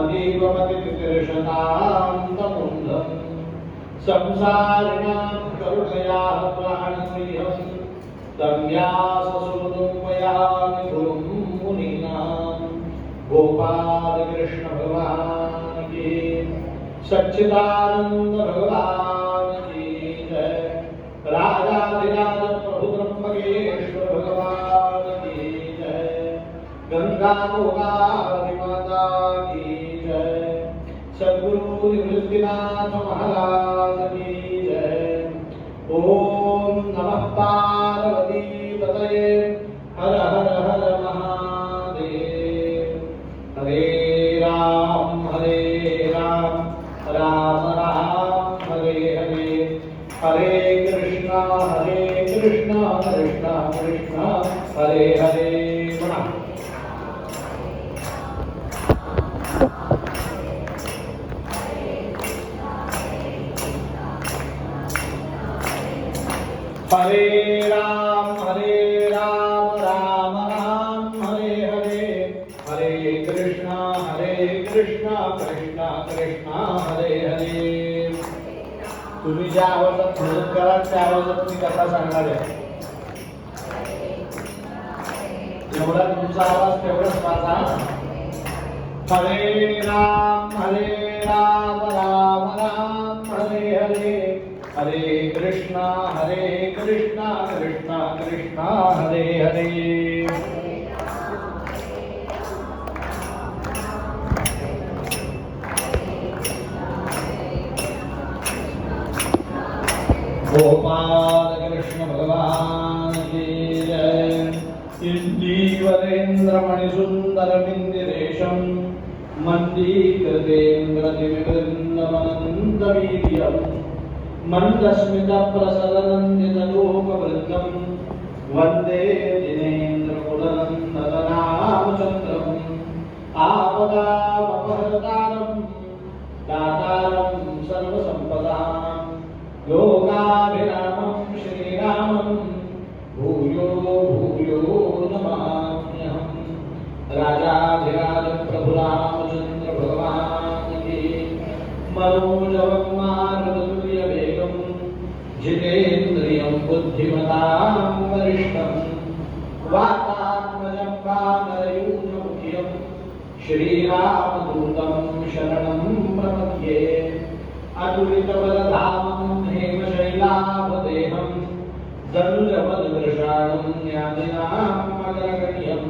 तीर्षतान्तमुन्दं संसारिणां करुणया प्राणप्रियं तं व्याससूनुपयामि गुरुं मुनीनां गोपाल कृष्ण भगवान की सच्चिदानंद भगवान की जय। राजाधिराज प्रभु ब्रह्मकेश्वर भगवान की जय। गंगा गोदावरी माता की जय। सद्गुरु निवृत्तिनाथ महाराज की जय। ओम नमः पार्वती पतये हर हर हर महादेव। हरे राम राम राम हरे हरे, हरे कृष्णा कृष्णा कृष्णा हरे हरे। हरे राम राम राम हरे हरे, हरे कृष्णा कृष्णा कृष्णा हरे हरे। तुम्ही ज्या आवाजात मदत कराल त्या आवाजात मी कथा सांगणार आहे. जेवढा तुमचा आवाज तेवढाच माझा. हरे राम राम राम हरे हरे, हरे कृष्णा कृष्णा कृष्णा हरे हरे. गोपाल कृष्ण भगवान की जय. इंदीवरेन्द्र मणिसुंदर बिंदिरेशम मंदीकृतेन्द्र दिव्यवृंदमनंत वीर्यम मंदस्मित प्रसरनंदित लोकवृंदम वंदे दिनेन्द्र कुलनंदन रामचंद्रम आपदामपहर्तारं दातारं सर्वसंपदां लोकाभिरामं श्रीरामं भूयो भूयो नमाम्यहम्. राजाधिराज प्रभु रामचंद्र भगवान की मनोजवं मारुततुल्य वेगं जितेन्द्रियं बुद्धिमतां वरिष्ठं वातात्मजं वानरयूथमुख्यं श्रीरामदूतं शरणं प्रपद्ये. अतुलितबलधामं हेमशैलाभदेहं दनुजपददृशाणं ज्ञानिनां मकरगण्यं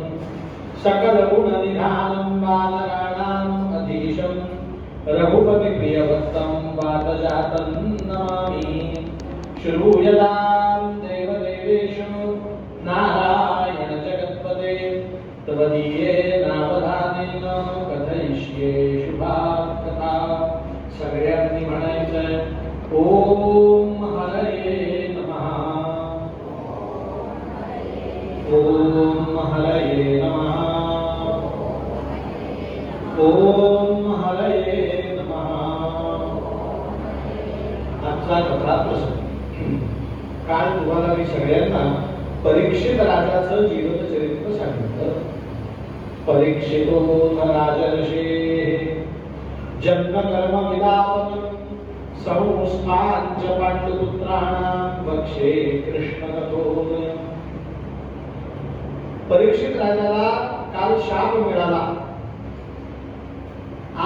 सकलगुणनिधानं बालराणाम् अधीशं रघुपतिप्रियभक्तं वातजातं नमामि. श्रूयतां देवदेवेषु नारायण जगत्पते त्वदीयेनावधानेन कथयिष्ये शुभाकथा. सगळ्यांनी म्हणायचं ओम हरये नमः, ओम हरये नमः, ओम हरये नमः. आजचा कथा प्रसंग. काल तुम्हाला मी सगळ्यांना परीक्षित राजाचं जीवनचरित्र सांगितलं. परीक्षितो राजर्षे जन्म कर्म विलापनं संस्थांच पांडुपुत्राणां वक्षे कृष्ण कथोदयम्. परीक्षित राजाला काल शाप मिळाला.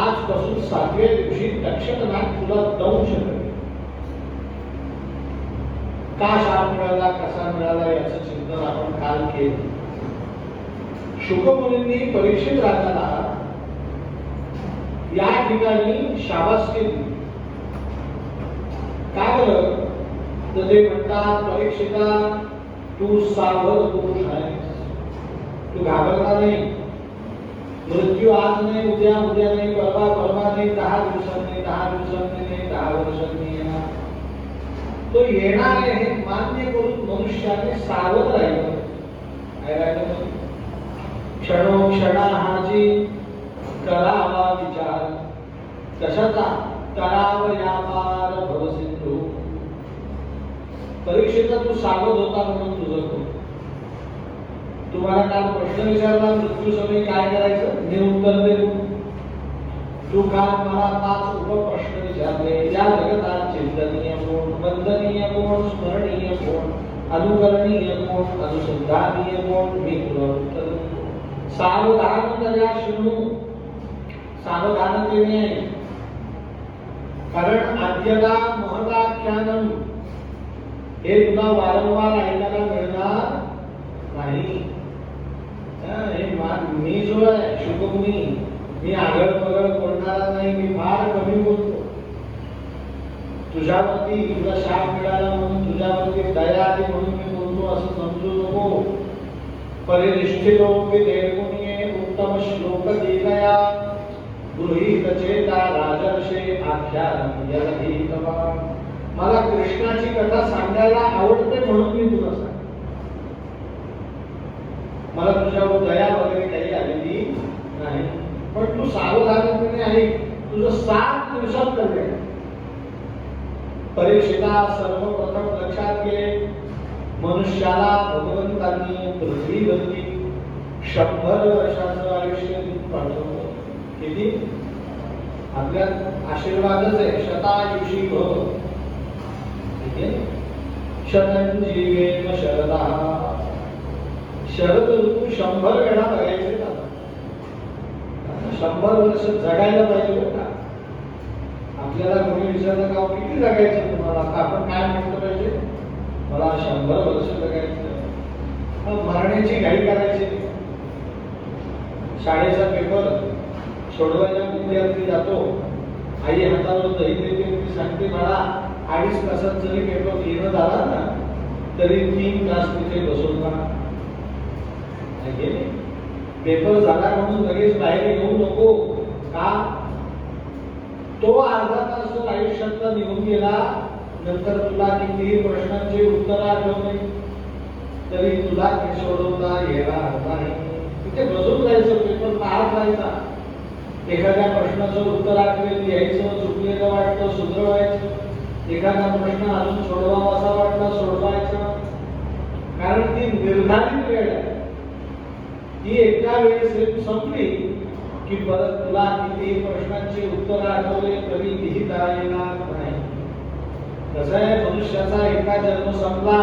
आजपासून 7व्या दिवशी दक्षिणनाग तुला दंश करेल. का शाप मिळाला, कसा मिळाला याचं चिंतन आपण काल केलं. शुकमुनींनी परीक्षित राजाला या ठिकाणी शाबासकी दिली. का बरं? तर ते म्हणतात परीक्षिता तू सावध पुरुष आहेस, तू घाबरणार नाही. मृत्यू आज नाही, उद्या नाही, परवा नाही, 10 दिवसांनी नाही, 10 वर्षांनी येणार. तो येणार आहे हे मान्य करून मनुष्याने सावध राहिलं. काय राहिलं? क्षणोक्षणाची करावा विचार, कशाचा? करावयापार भवसिंधू. परीक्षेचा तू सावध होता म्हणून तुझं करू. तुम्हाला काल प्रश्न विचारला मृत्यू समय काय करायचं? मी उत्तर देऊ. तू काल मला 5 उपप्रश्न विचारले. या जगतात चिंतनीय कोण, वंदनीय कोण, स्मरणीय कोण, अनुकरणीय कोण, अनुसंधानीय कोण? मी तुला उत्तर देतो. सावधानतया शृणु, सावधानतेने ऐक. कारण अद्यला महदाख्यानम, हे तुला वारंवार ऐकायला मिळणार नाही. मी जो आहे शुभमुनी, मी आगळ पगळ बोलणारा नाही. मी फार कमी बोलतो. तुझ्यावरती तुला शाप मिळाला म्हणून, तुझ्यावरती दया आली म्हणून मी बोलतो असं समजू नको. परिनिष्ठितो विधेर्मुनिये उत्तम श्लोक दीनया गृहीत चेता राजर्षे आख्यानम यदधीतवा. मला कृष्णाची कथा सांगायला आवडते म्हणून मी तुला सांगतो. मला तुझ्यावर दया वगैरे काही आलेली नाही. पण तू सावधानतेने ऐक. तुझं 7 दिवसात करणे. परीक्षिता, सर्वप्रथम लक्षात घे, मनुष्याला भगवंतांनी पृथ्वीवरती 100 वर्षाचं आयुष्य पाठवलं. किती? आपल्या आशीर्वादच आहे. शतायुषी भव. ठीक आहे. शतं जीवेम शरदः. शरद ऋतू 100 वेळा बघायचे. 100 वर्ष जगायला पाहिजे का? आपल्याला कोणी विचारलं का किती जगायचं तुम्हाला, आपण काय म्हटलं पाहिजे? मला 100 वर्ष जगायचं. मरण्याची घाई करायची. शाळेचा पेपर सोडवायला विद्यार्थी जातो. आई हातावर दही देते. ती सांगते मला 2.5 तासात जरी पेपर लिहिणं झाला ना तरी 3 तास तिथे बसून राहा. पेपर झाला म्हणून लगेच बाहेर येऊ नको. का? तो अर्धा तास आयुष्यातला निघून गेला, नंतर तुला कितीही प्रश्नांची उत्तर आठवली तरी तुला ते सोडवता येणार नाही. तिथे बसून जायचं, पेपर पाहत राहायचा. एखाद्या प्रश्नाचं उत्तर आठवेल लिहायचं, चुकलेलं वाटतं सुधरवायचं, एखादा प्रश्न अजून सोडवावा असा वाटला सोडवायचा. कारण ती निर्धारित वेळ आहे. ती एका वेळेस संपली की परत तुला किती प्रश्नांची उत्तर आठवले तरी लिहिता येणार नाही. कसं आहे, मनुष्याचा एका जन्म संपला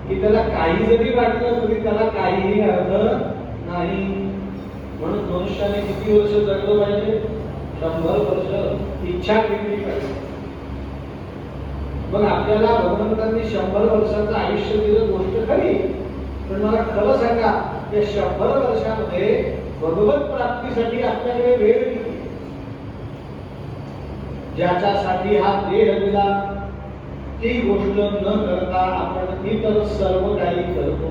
की त्याला काही जरी वाटलं तरी त्याला काहीही अर्थ नाही. म्हणून मनुष्याने किती वर्ष जगलं पाहिजे? 100 वर्ष इच्छा केली पाहिजे. मग आपल्याला भगवंतांनी 100 वर्षाचं आयुष्य दिलं गोष्ट खरी. पण मला खरं सांगा, या 100 वर्षामध्ये भगवत प्राप्तीसाठी आपल्याकडे वेळ किती? ज्याच्यासाठी हा देह दिला ती गोष्ट न करता आपण इतर सर्व काही करतो.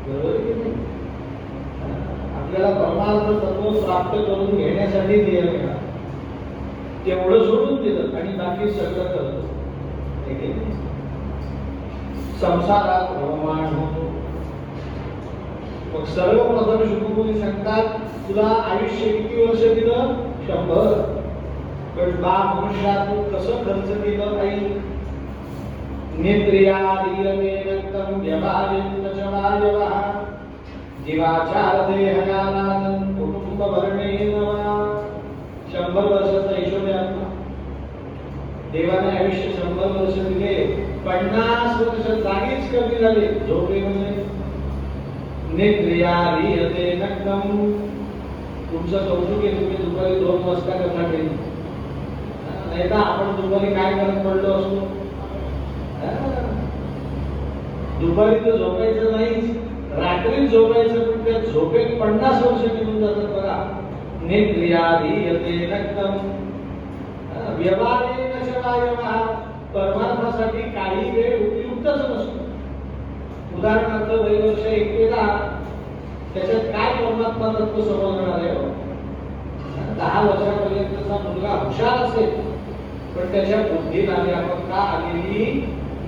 बरोबर की नाही? आपल्याला परमार्थ तत्व प्राप्त करून घेण्यासाठी देह मिळाला, तेवढं सोडून दिलं आणि बाकी सगळं करतो. संसारात भ्रमण होतो. मग सर्वप्रथम शुभमुनी सांगतात तुला आयुष्य किती वर्ष दिलं? 100. पण बा मनुष्या तू कसं खर्च केलं नाही? नेत्रिया रक्तम व्यवहारेण चवायवः जीवाचार देहयानादं कुटुंब भरणेन वा. 100 वर्षाचा हिशोब आहे आपला. देवाने आयुष्य 100 वर्ष दिले, 50 वर्ष जागीच कमी झाले झोपेमध्ये. नेत्रिया रक्तम. तुमचं कौतुक आहे, तुम्ही दुपारी 2 वाजता कथा केली. नाही तर आपण दुपारी काय करत पडलो असतो? दुपारी तर झोपायचं नाहीच, रात्री झोपायचं. पण त्या झोपेत 50 वर्ष निघून जातात बघा. नेत्रिया रक्तम व्यवहारेण चवायवः. परमार्थासाठी काही वेळ उपयुक्तच नसतो. उदाहरणार्थ वर्ष एकटेला त्याच्यात काय परमात्मा तत्व समजणार आहे? 10 वर्षापर्यंतचा मुलगा हुशार असेल पण त्याच्या बुद्धीला व्यापकता आलेली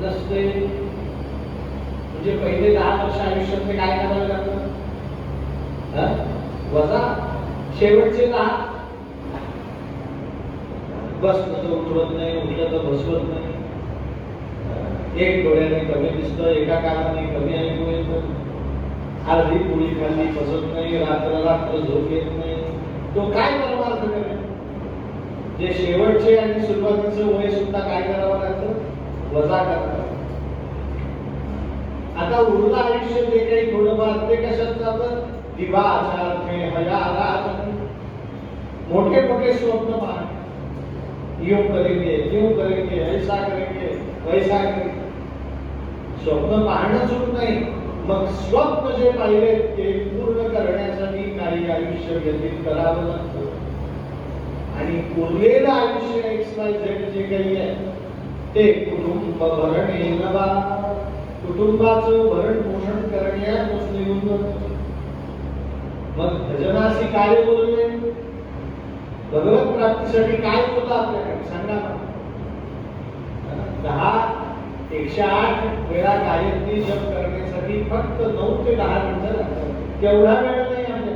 नसते. म्हणजे पहिले 10 वर्ष आयुष्यात काय करावे लागतं? वजा शेवटचे 10 बसलं तर उठवत नाही, उठलं तर बसवत नाही, एक डोळ्याने कमी दिसतं, एका कानाने कमी ऐकू येतं, अर्धी पोळी खाल्ली बसत नाही, रात्र रात्र झोप येत नाही. तो काय परमार्थ करेल? जे शेवटचे आणि सुरुवातीचं वय सुद्धा काय करावं लागतं? वजा करावं. आता उरलं आयुष्य जे काही थोडंफार ते कशात जातं? दिवाचार्थे हयाराजन. मोठे मोठे स्वप्न पाहणे, यूं करेंगे ऐसा करेंगे वैसा करेंगे. स्वप्न पाहणं चूक नाही, मग स्वप्न जे पाहिले ते पूर्ण करण्यासाठी काही आयुष्य व्यतीत करावं लागतं. आणि उरलेलं आयुष्य XYZ जे काही आहे ते कुटुंब भरणे नवा, कुटुंबाचं भरण पोषण करण्यात निघून जातं. मग भजनाशी काय बोलले? भगवत प्राप्तीसाठी काय होतं आपल्याकडे सांगा ना. 108 वेळा गायत्री जप करण्यासाठी फक्त 9 ते 10 मिनिटं लागतात. तेवढा वेळ नाही आपल्याकडे.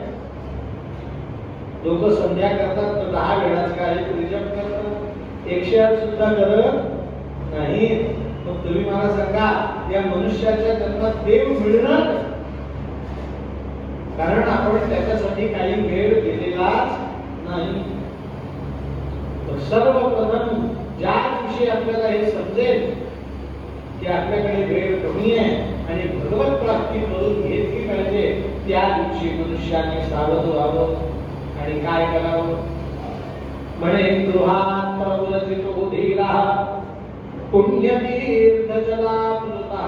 लोक संध्या करतात तर 10 वेळाच गायत्री जप करतात, 108 सुद्धा करत नाही. मग तुम्ही मला सांगा, या मनुष्याच्या जन्मात देव मिळणार? कारण आपण त्याच्यासाठी काही वेळ दिलेलाच नाही. सर्वप्रथम ज्या दिवशी आपल्याला हे समजेल की आपल्याकडे वेळ कमी आहे आणि भगवत प्राप्ती करून घेतली पाहिजे, त्या दिवशी मनुष्याने सावध व्हावं आणि काय करावं? म्हणे गृहात प्रवृत्तो धीरः पुण्यतीर्थ जलाप्लुतः.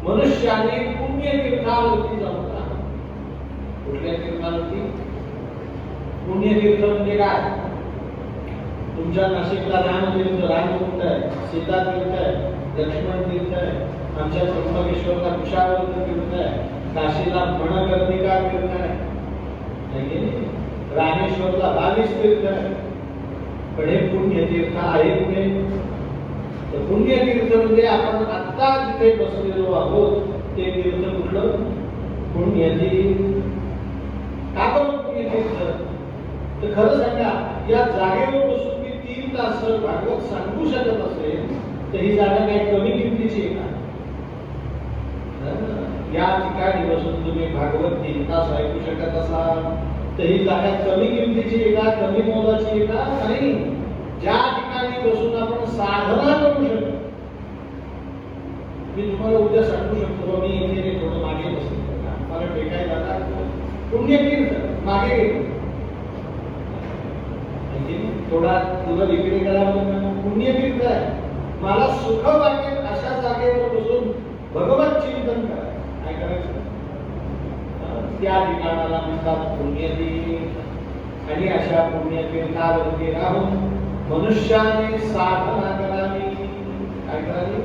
मनुष्याने पुण्यतीर्थावरती जाऊन राहावं. कुठल्या तीर्थावरती? पुण्यतीर्थ म्हणजे काय? तुमच्या नाशिकला रामतीर्थ, रामकुंड आहे, सीता तीर्थ आहे, लक्ष्मण तीर्थ आहे, आमच्या त्र्यंबकेश्वरला कुशावर्त तीर्थ आहे, काशीला मणकर्णिका तीर्थ आहे, रामेश्वरला 22 तीर्थ आहे. पण हे पुण्यतीर्थ आहे कुठे? तर पुण्यतीर्थ म्हणजे आपण आता जिथे बसलेलो आहोत ते तीर्थ कुठलं? पुण्यतीर्थ. का बरं पुण्यतीर्थ? तर खरं सांगा, या जागेवर बसून मी 3 तास भागवत सांगू शकत असेल तर ही जागा काही कमी किमतीची आहे का? या ठिकाणी बसून तुम्ही भागवत 3 तास ऐकू शकत असाल तर ही जागा कमी किमतीची आहे का? कमी मोलाची आहे का? नाही. ज्या ठिकाणी बसून आपण साधना करू शकतो. मी तुम्हाला उद्या सांगू शकतो, मी इथे थोडं मागे बसतो, मला भेटायला जाता पुण्यतीर्थ मागे गेलो, थोडा तुला विक्री करावं, पुण्यतीर्थ आहे. मला सुख वाटेल अशा जागेवर बसून भगवत चिंतन करा. काय करायचं? त्या ठिकाणाला म्हणतात पुण्यतीर्थ. आणि अशा पुण्यतीर्थावरती राहून मनुष्याने साधना करावी. काय करावी?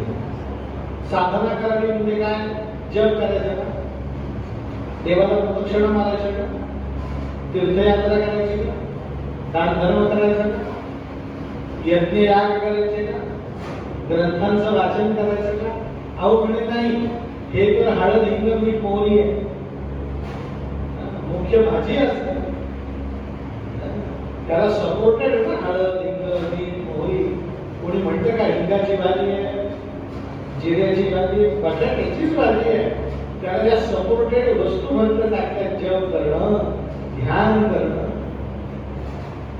साधना करावी म्हणजे काय? जप करायचं का? देवाला प्रदक्षिणा मारायचं का? तीर्थयात्रा करायची का? दान धर्म करायचा का? यज्ञ याग करायचे का? ग्रंथांचं वाचन करायचं का? अहो म्हणे नाही, हे तर हळद हिंग मीठ मोहरी आहे, मुख्य भाजी असते, त्याला सपोर्टेड ना हळद हिंग मीठ मोहरी. कोणी म्हणतं का हिंगाची भाजी आहे, जिऱ्याची भाजी आहे, बटाट्याचीच भाजी आहे, त्याला ज्या सपोर्टेड वस्तू म्हणतात टाकतात. जप करणं, ध्यान करणं.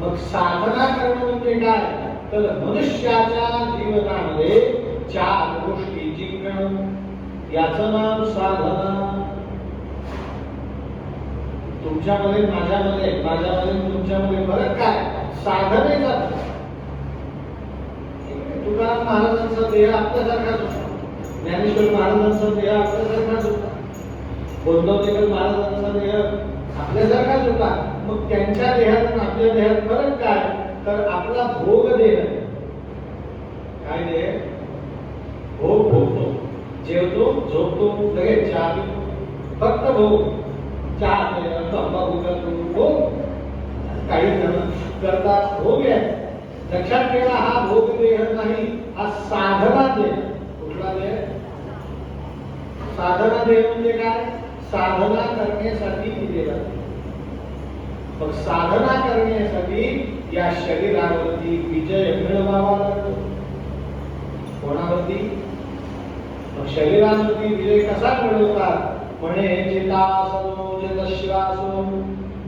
मग साधना करणं म्हणजे काय? तर मनुष्याच्या जीवनामध्ये 4 गोष्टी जिंकणं, याचं नाव साधना. तुमच्यामध्ये माझ्यामध्ये तुमच्यामध्ये फरक काय? साधनेचा. तुकाराम महाराजांचा देह आपल्यासारखाच होता, ज्ञानेश्वर महाराजांचा देह आपल्यासारखाच होता, बोधवतेकर महाराजांचा देह आपल्यासारखाच होता. मग त्यांच्या देहात आणि आपल्या देहात फरक काय? तर आपला भोग देह. काय देह? भोग भोगतो, जेवतो, झोपतो, लगेच चहा पितो, फक्त भोग. चहा तंबाखू करतो, भोग. काही जण करतात, भोग आहे. लक्षात ठेवा, हा भोग देह नाही, हा साधना देह. कुठला देह? साधना देह म्हणजे काय? साधना करण्यासाठी दिलेला. मग साधना करण्यासाठी या शरीरावरती विजय मिळवावा लागतो. कोणावरती? मग शरीरावरती विजय कसा मिळवतात? म्हणे चितासनो जितश्वासो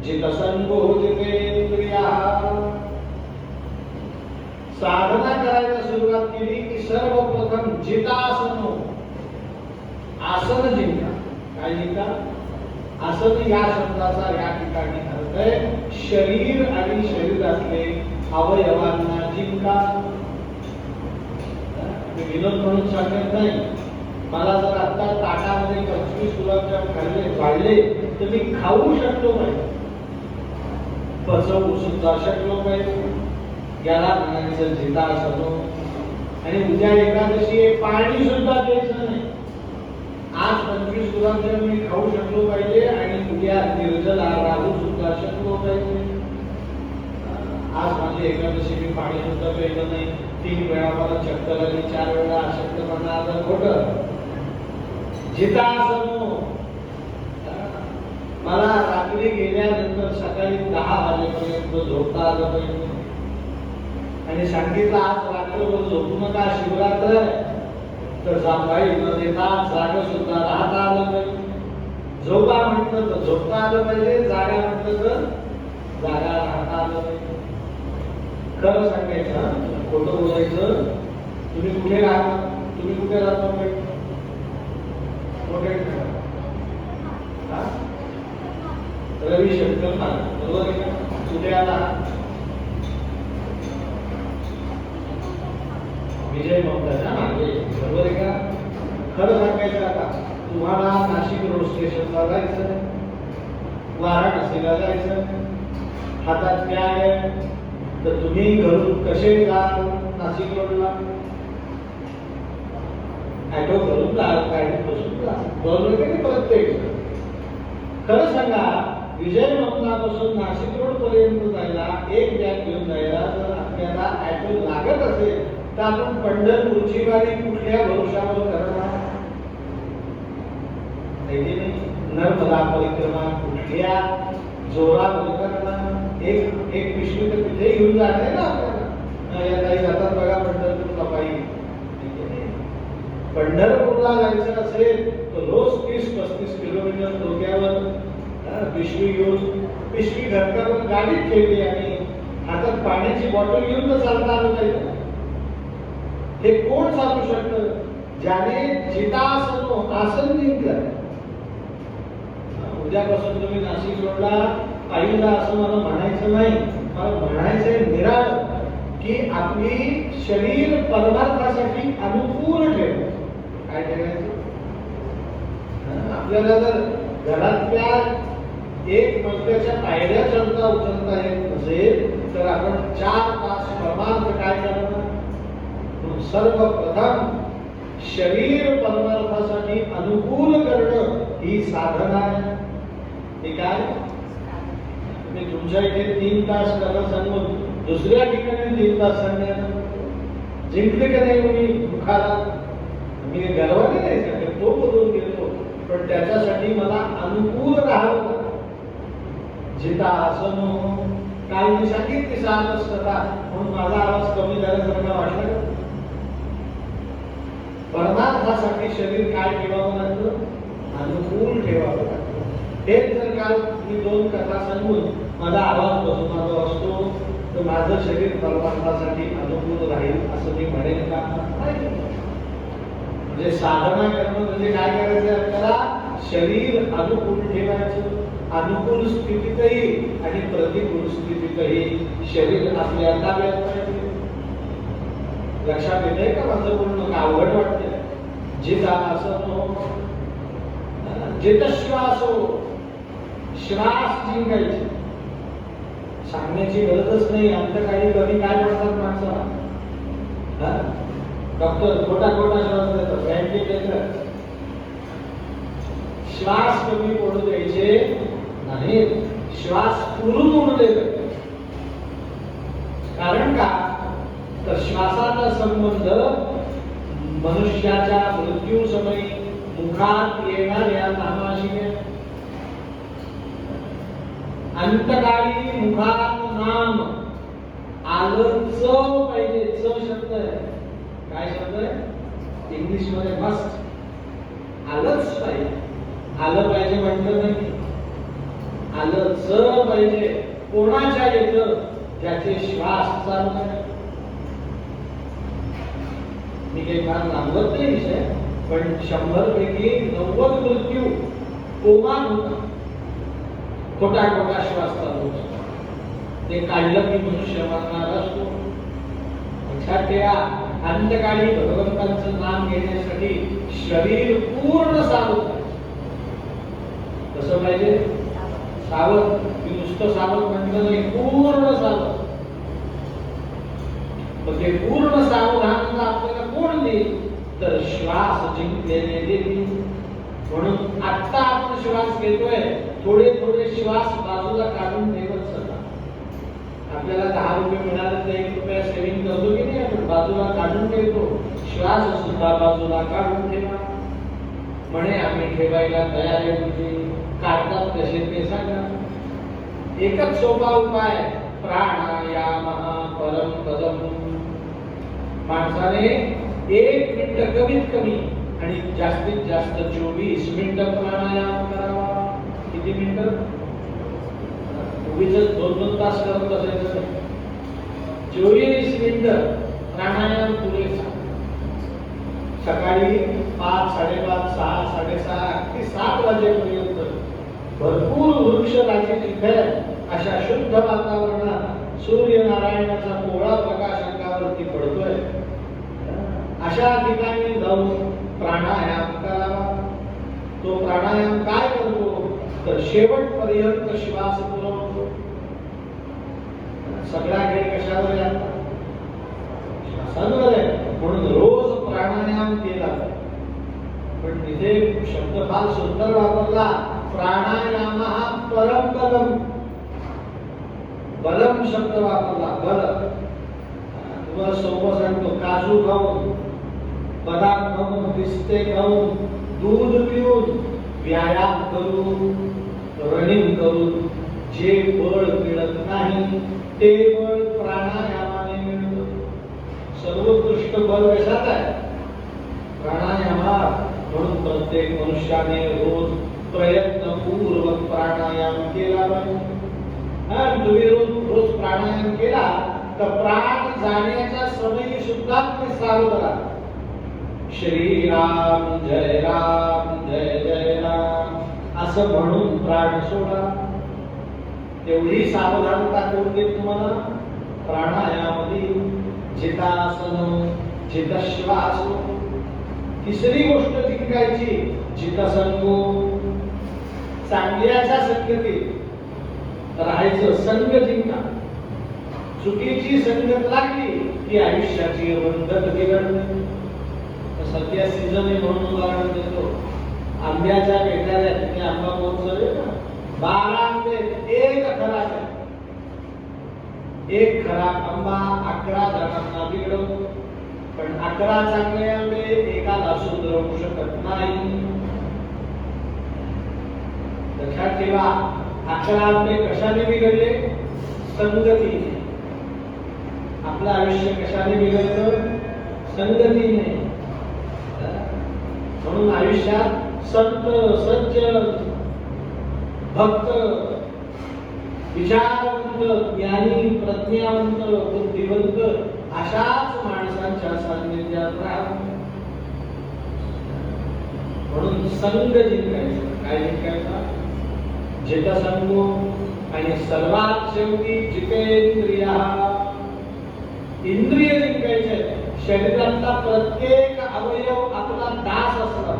जितसंग होतेंद्रिया. साधना करायला सुरुवात केली की सर्वप्रथम जितासन, आसन जिंका. काय जिंका? आसन या शब्दाचा या ठिकाणी अर्थ आहे शरीर आणि शरीरातले अवयवांना जिंका. विनोद म्हणून सांगत नाही, मला जर आता ताटामध्ये 25 गुलाबजाम खाल्ले वाढले तर मी खाऊ शकलो पाहिजे, पचवू सुद्धा शकलो पाहिजे. याला म्हणायचं जितासन. आणि उद्या एकादशी आहे, पाणी सुद्धा द्यायचं नाही. आज 25 गुलाबजाम मी खाऊ शकलो पाहिजे आणि उद्या निर्जला राहू सुद्धा शकलो पाहिजे. आज माझी एकादशी, मी पाणी सुद्धा प्यायचं नाही. 3 वेळा मला चक्कर आली, 4 वेळा अशक्तपणा आला, खोटं. जितासन. मला रात्री गेल्यानंतर सकाळी 10 वाजेपर्यंत झोपता आलं पाहिजे. आणि सांगितलं आज रात्रभर झोपू नका, शिवरात्र आहे, तर जांभाई न देता जागा सुद्धा राहता आलं पाहिजे. झोपा म्हटलं तर झोपता आलं पाहिजे, जागा म्हटलं तर जागा राहता आलं पाहिजे. खरं सांगायचं, खोटं बोलायचं. तुम्ही कुठे राहता? तुम्ही कुठे राहता? रविशंकर ना, बरोबर आहे का? कुठे आला? विजय ममताच्या मागे, बरोबर आहे का? खरं सांगायचं, आता तुम्हाला नाशिक रोड स्टेशनला जायचं, वाराणसीला जायचं, हातात बॅग आहे, तर तुम्ही घरून कसे जाल नाशिक रोडला? ऑटो करून जाल, गाडीत बसून जाल, बरोबर आहे का? प्रत्येक खरं सांगा, विजय ममतापासून नाशिक रोड पर्यंत जायला एक बॅग घेऊन जायला जर आपल्याला ऑटो लागत असेल तर आपण पंढरपूरची वारी कुठल्या भरोशावर करणार? नर्मदा परिक्रमा कुठल्या जोरावर करणार? एक पिशवी तर तिथे घेऊन जाणार ना आपल्याला. या काही जातात बघा पंढरपूरला पायी. पंढरपूरला जायचं असेल तर रोज 30-35 किलोमीटर डोक्यावर पिशवी घेऊन, पिशवी घरकावर गाडीत ठेवली आणि हातात पाण्याची बॉटल घेऊन तर चालता आलं पाहिजे. हे कोण चालू शकतं? ज्याने जितासन, आसन जिंकलं. उद्यापासून तुम्ही नाशिक रोडला पायी जा असं मला म्हणायचं नाही. मला म्हणायचंय निराळं की आपली शरीर परमार्थासाठी अनुकूल ठेव. काय ठेवायचं? आपल्याला जर घरातल्या एक मजल्याच्या पायऱ्या चढता उतरता येत नसेल तर आपण 4 तास परमार्थ काय करणार? सर्वप्रथम शरीर परमार्थासाठी अनुकूल करणं ही साधना आहे. हे काय? मी तुमच्या इथे 3 तास करा सांगून दुसऱ्या ठिकाणी 3 तास सांगण्यात जिंकले का नाही मी दुखाला? मी गर्वाने नाही सांगत, तो बदलून घेतो, पण त्याच्यासाठी मला अनुकूल राहावं. जितासन. काल मी सांगितली 6 असता म्हणून माझा आवाज कमी झाल्यासारखा वाटला का? परमार्थासाठी शरीर काय ठेवावं लागतं? अनुकूल ठेवावं लागतं. हेच जर काल मी 2 कथा सांगून माझा आवाज बसवणारा असतो तर माझं शरीर परमार्थासाठी अनुकूल राहील असं मी म्हणेन का? म्हणजे साधना करणं म्हणजे काय करायचं? आपल्याला शरीर अनुकूल ठेवायचं. अनुकूल स्थितीतही आणि प्रतिकूल स्थितीतही शरीर आपल्या ताब्यात पाहिजे. लक्षात येते का माझं बोलणं? अवघड वाटतंय. जितासन, जितश्वासो, श्वास जिंकायचे. सांगण्याची गरजच नाही. आमच्या काही कधी काय म्हणतात माणसाला? डॉक्टर खोटा श्वास देतात, बँकेत देतात. श्वास कमी पडू द्यायचे नाही, श्वास पुरून उडू द्यायचे. कारण का? तर श्वासाचा संबंध मनुष्याच्या मृत्यू समयी मुखात येणाऱ्या नामाशी आहे. अंतकाळी मुखात नाम आलं च पाहिजे. च शब्द आहे. काय शब्द आहे? इंग्लिश मध्ये मस्ट. आलंच पाहिजे. आलं पाहिजे म्हटलं नाही. आलंच पाहिजे. कोणाच्या येतं ज्याचे श्वास चालू आहे. मी काही फार लांबवत नाही विषय, पण 100 पैकी 90 मृत्यू कोमात होता. खोटा खोटा श्वास चालू असतो. ते काढलं की मनुष्य मरणार असतो. लक्षात ठेवा, अंत्यकाळी भगवंतांचं नाम घेण्यासाठी शरीर पूर्ण सावध पाहिजे. कसं पाहिजे? सावध. मी नुसतं सावध म्हटलं नाही, पूर्ण सावध. ते पूर्ण सावधानता आपल्याला कोण देईल? तर श्वास जिंकलेले देईल. म्हणून आता आपण श्वास घेतोय, थोडे थोडे श्वास बाजूला काढून ठेवत चला. आपल्याला 10 रुपये मिळाले तर 1 रुपया सेव्हिंग करतो की नाही, आपण बाजूला काढून ठेवतो. श्वास सुद्धा बाजूला काढून ठेवा. म्हणे आम्ही ठेवायला तयार आहे. म्हणजे काढतात कसे ते सांगा. एकच सोपा उपाय, प्राणायाम परम पदम. माणसाने 1 मिनिट कमीत कमी आणि जास्तीत जास्त 24 मिनिटं प्राणायाम करावा. किती मिनिटं? उगीच 2-2 तास करत बसायचं नाही. 24 मिनिटं प्राणायाम पुरेसा. सकाळी 5, 5:30, 6, 6:30 अगदी 7 वाजेपर्यंत भरपूर वृक्षराजी तिथे अशा शुद्ध वातावरणात सूर्यनारायणाचा कोवळा प्रकाश अंगावरती पडतोय. अशा ठिकाणी जाऊन प्राणायाम करावा. तो प्राणायाम काय करतो? तर शेवटपर्यंत श्वास पुरवतो. सगळा खेळ कशावर आहे? श्वासांवर आहे. म्हणून रोज प्राणायाम केला. पण तिथे शब्द फार सुंदर वापरला, प्राणायाम हा परम बलम. बलम शब्द वापरला. बल. तुम्हाला सोपं सांगतो, काजू खाऊन, बदाम खाऊन, पिस्ते खाऊन, दूध पिऊन, व्यायाम करून, रनिंग करून जे बळ मिळत नाही ते बळ प्राणायामाने मिळतं. सर्वोत्कृष्ट बळ कशात आहे? प्राणायामात. म्हणून प्रत्येक मनुष्याने रोज प्रयत्नपूर्वक प्राणायाम केला पाहिजे. तुम्ही रोज प्राणायाम केला तर प्राण जाण्याच्या समयी सुद्धा तुम्ही सावध राहा. श्री राम जय जय राम असं म्हणून प्राण सोडा. तेवढी सावधानता करून देत तुम्हाला प्राणायामामध्ये. जितासन, जितश्वास. तिसरी गोष्ट जिंकायची, जितसंगो. चांगल्याच्या संगतीत राहायचं. संग जिंका. चुकीची संगत लागली की आयुष्याची रंगत बिघडते. सध्या सीझन आहे म्हणून उदाहरण देतो. आंब्याच्या पेटाऱ्या तिथे आंबा पोहोचले ना, 12 आंबे, 1 खराब आहे. 1 खराब आंबा 11 जणांना बिघडवतो. पण 11 चांगले आंबे एकाला सुधरवू शकत नाही. लक्षात ठेवा, 11 आंबे कशाने बिघडले? संगतीने. आपलं आयुष्य कशाने बिघडलं? संगतीने. म्हणून आयुष्यात संत, सज्जन, भक्त, विचारवंत, ज्ञानी, प्रज्ञावंत, बुद्धिवंत अशाच माणसांच्या सान्निध्यात राहा. म्हणून संग जिंकायचा. काय जिंकायचा? जितसंगो. आणि सर्वात शेवटी जितेंद्रिया. इंद्रिय जिंकायचे. शरीरातला प्रत्येक अवयव आपला दास असला.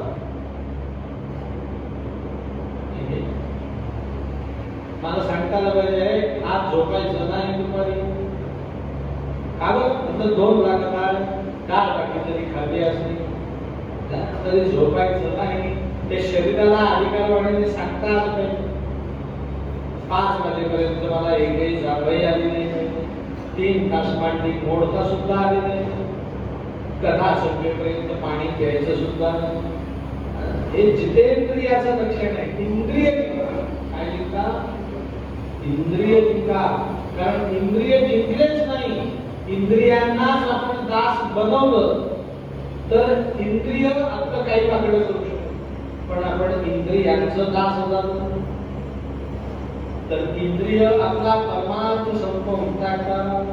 मला सांगताना पाहिजे, आज झोपायचं नाही दुपारी. का बरं? 2 लागतात, 4 टाकी तरी खाली असली तरी झोपायचं नाही. ते शरीराला अधिकारवाण्याने सांगता आलं पाहिजे. 5 वाजेपर्यंत मला एकही जागही आली नाही. 3 तास मांडी मोडता सुद्धा आली नाही. कथा संपेपर्यंत पाणी घ्यायचं सुद्धा नाही. हे जितेंद्रियाचं लक्षण आहे. इंद्रिय जिंका. काय जिंका? इंद्रिय जिंका. कारण इंद्रिय जिंकलेच नाही, इंद्रियांनाच आपण दास बनवलं तर इंद्रिय आपलं काही वाकडं करू शकतो. पण आपण इंद्रियांचं दास झालो. तर इंद्रिय आपला परमार्थ संपवून टाकतात.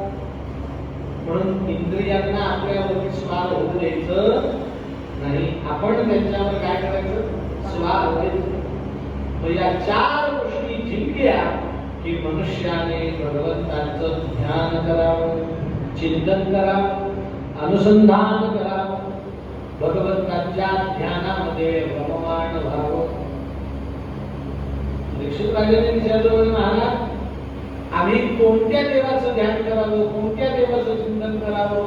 म्हणून इंद्रियांना आपल्यावरती स्वार होऊ द्यायचं नाही. आपण त्यांच्यावर काय करायचं? स्वार व्हायचं. मग या चार गोष्टी जिंकल्या की मनुष्याने भगवंताचं ध्यान करावं, चिंतन करावं, अनुसंधान करावं, भगवंताच्या ध्यानामध्ये रममाण व्हावं. परीक्षित राजाने विचारलं, महाराज आम्ही कोणत्या देवाचं ध्यान करावं, कोणत्या देवाचं चिंतन करावं,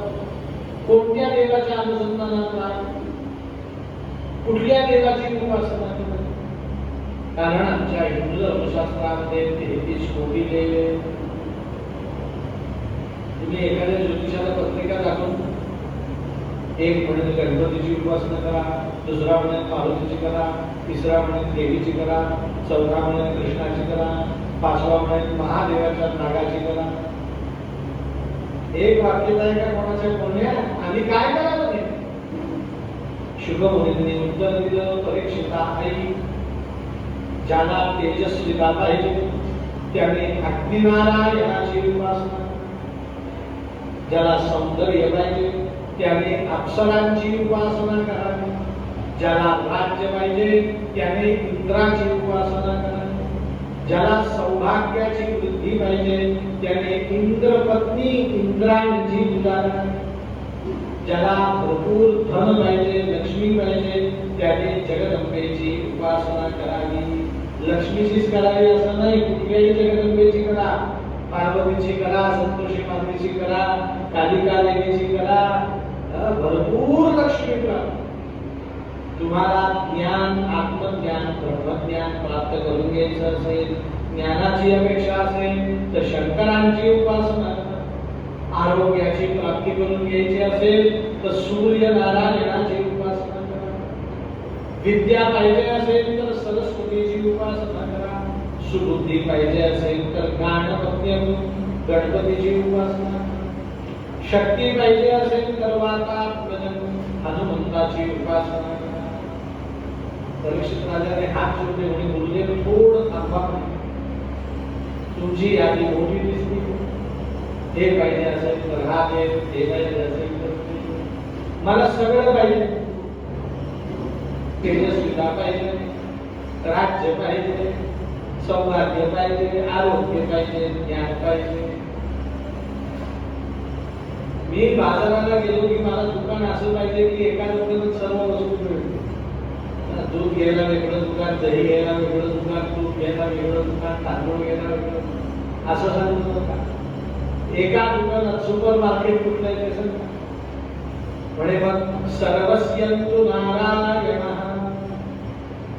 कोणत्या देवाच्या अनुसंधानात राहावं, कुठल्या देवाची उपासना करावी? कारण आमच्या हिंदू धर्मशास्त्रामध्ये 33 कोटी देव आहेत. तुम्ही एखाद्या ज्योतिषाला पत्रिका दाखवून एक म्हणेल गणपतीची उपासना करा, दुसरा म्हणेल मारुतीची करा, तिसरा म्हणेल देवीची करा, चौथा म्हणेल कृष्णाची करा, पाचवा म्हणेल महादेवाच्या नागाची करा. एक वाक्य आहे का कोणाच्या बोलण्या? आम्ही काय करावं ते? शुभ मुनींनी उत्तर दिलं, परीक्षिता आई, ज्याला तेजस्विता पाहिजे त्याने अग्निनारायणाची उपासना, ज्याला सौंदर्य पाहिजे त्याने अप्सरांची उपासना करावी, ज्याला राज्य पाहिजे त्याने इंद्राची उपासना करावी, ज्याला सौभाग्याची वृद्धी पाहिजे त्याने इंद्रपत्नी इंद्रायणीची पूजा करावी, ज्याला भरपूर धन पाहिजे, लक्ष्मी पाहिजे त्याने जगदंबेची उपासना करावी. लक्ष्मीचीच करावी असं नाही, कुठल्याही जगदंबेची करा, पार्वतीची करा, संतोषी मातेची करा, कालिका देवीची करा, भरपूर लक्ष्मी प्राप्त. तुम्हाला ज्ञान, आत्मज्ञान, ब्रह्मज्ञान प्राप्त करून घ्यायचं असेल, ज्ञानाची अपेक्षा असेल तर शंकरांची उपासना करा. आरोग्याची प्राप्ती करून घ्यायची असेल तर सूर्यनारायणाची उपासना करा. विद्या पाहिजे असेल तर सरस्वतीची उपासना करा. सुबुद्धी पाहिजे असेल तर गणपतीची उपासना करा. शक्ती पाहिजे असेल तर हनुमंताची उपासना करा. परीक्षित राजाने हात जोडले म्हणे, गुरुदेव थोडं थांबा, तुमची यादी मोठी दिसली. हे पाहिजे असेल तर हा दे, हे पाहिजे असेल तर मला सगळं पाहिजे. तेजस्विता पाहिजे, राज्य पाहिजे, सौभाग्य पाहिजे, आरोग्य पाहिजे, ज्ञान पाहिजे. मी बाजाराला गेलो की मला दुकान असं पाहिजे की एका दुकानात सर्व वस्तू मिळते. दूध घ्यायला वेगळं दुकान, दही घ्यायला वेगळं दुकान, तूप घ्यायला वेगळं दुकान, तांदूळ घ्यायला वेगळं, असं सांगू नका. एका दुकानात सुपर मार्केट कुठलं आहे ते सांगा. म्हणे मग सर्वस्यंतु नारायणः.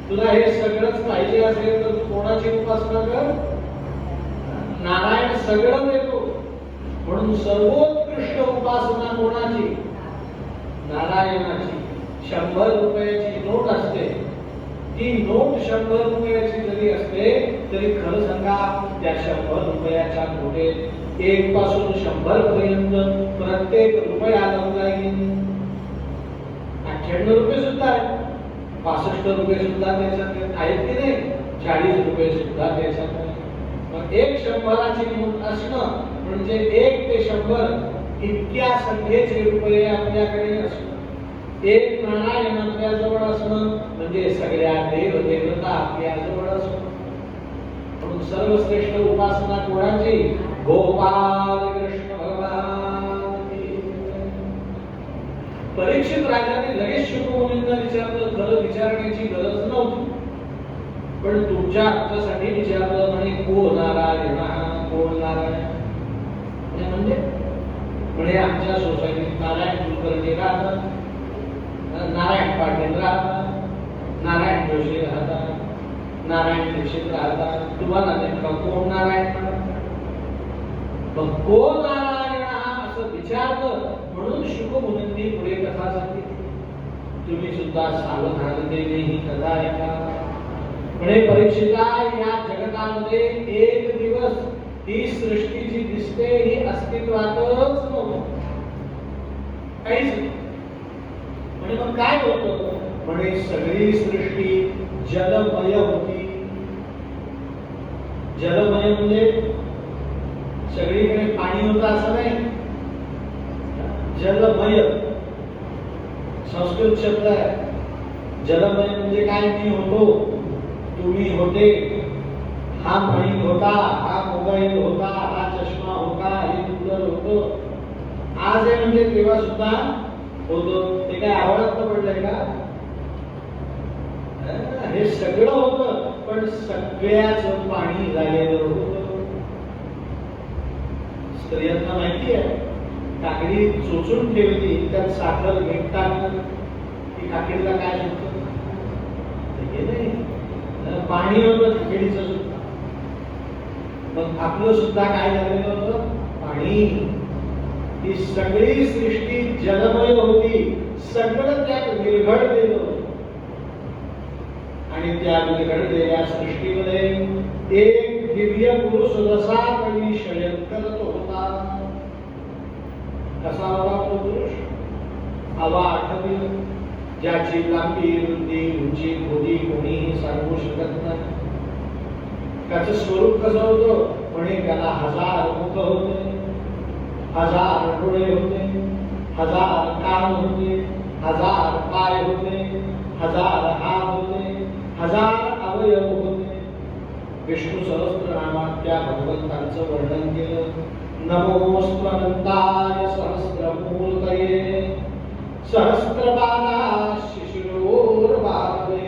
तुला हे सगळंच पाहिजे असेल तर तू कोणाची उपासना कर? नारायण सगळं देतो. म्हणून सर्वोत्कृष्ट उपासना कोणाची? नारायणाची. 100 रुपयाची नोट असते, ती नोट 100 रुपयाची जरी असते तरी खरं सांगा त्या 100 रुपयाच्या नोटेत 1 पासून 100 पर्यंत प्रत्येक रुपया लागेल. 98 रुपये सुद्धा आहेत, 65 रुपये सुद्धा त्याच्यात आहेत की नाही, 40 रुपये सुद्धा त्याच्यात आहेत. मग 100ची नोट असणं म्हणजे 1 ते 100 इतक्या संख्येचे रुपये आपल्याकडे असणं. एक नारायण आपल्या जवळ असणं म्हणजे सगळ्या देव देवता आपल्या जवळ असणं. म्हणून सर्वश्रेष्ठ उपासना कोणाची? गोपाल कृष्ण भगवान. परीक्षित राजाने लगेच शुकमुनींना विचारलं. खरं विचारण्याची गरज नव्हती, पण तुमच्या अर्थ विचारलं. म्हणे को नारायण, कोण नारायण? म्हणजे आमच्या सोसायटीत नारायण कुलकर्णी राहतात, नारायण पाटील राहतात, नारायण जोशी राहतात, नारायण दीक्षित राहतात. तुम्हाला नेमका कोण नारायण म्हणतात? मग कोण नारायण असं विचारलं. म्हणून शुकमुनींनी पुढे कथा सांगितली. तुम्ही सुद्धा सावधानतेने ही कथा ऐका. म्हणे परीक्षिता, या जगतामध्ये एक दिवस ही सृष्टी जी दिसते ही अस्तित्वातच नव्हती, काहीच नाही. म्हणजे मग काय होतं? म्हणे सगळी सृष्टी जलमय होती. जलमय म्हणजे सगळीकडे पाणी होतं असं नाही. जलमय संस्कृत शब्द आहे. जलमय म्हणजे काय? मी होतो, तुम्ही होते, हा माईक होता, हा मोबाईल होता, हा चष्मा होता, हे कूलर होतं. आज आहे म्हणजे तेव्हा सुद्धा होतं. ते काय आवडत पडलंय का? हे सगळं होतं, पण सगळ्याच पाणी झालेलं होतं. स्त्रियांना माहिती आहे, काकडी चोचून ठेवली, त्यात साखर मीठ टाकलं की काकडीला काय होतं? हे नाही, पाणी होतं खिचडीचं सुद्धा. मग आपलं सुद्धा काय झालेलं होतं? पाणी. ही सगळी सृष्टी जलमय होती, सगळं त्यात विरघळलेलं होतं. आणि त्या विरघळलेल्या सृष्टीमध्ये एक दिव्य पुरुष रसा कवी शयन करत होता. कसा होता तो पुरुष? अवाढव्य, ज्याची लांबी, रुंदी, उंची, खोली कोणीही सांगू शकत नाही. त्याचं स्वरूप कसं होतं? म्हणे त्याला 1000 मुख होते, 1000 डोळे होते, 1000 कान होते, 1000 पाय होते, 1000 हात होते, 1000 अवयव होते. विष्णू सहस्रनामात त्या भगवंतांचं वर्णन केलं. नमोस्त्वनंताय सहस्रमूर्तये सहस्रपादा शिशिरोर्भावे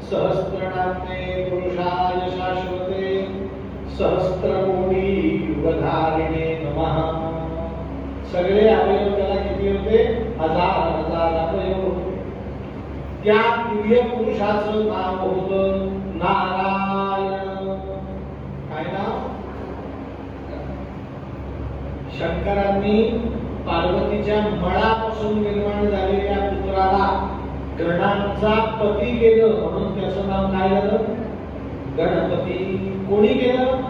सहस्रनामे पुरुषाय शाश्वते सहस्रकोटी युगधारिणे नमः. सगळे अवयव त्याला किती होते? 1000 अवयव होते. त्या दिव्य पुरुषाचं नाव होतं नारायण. काय नाव? शंकरांनी पार्वतीच्या मळापासून निर्माण झालेल्या पुत्राला गणांचा पती केलं, म्हणून त्याचं नाव काय झालं? गणपती. कोणी केलं?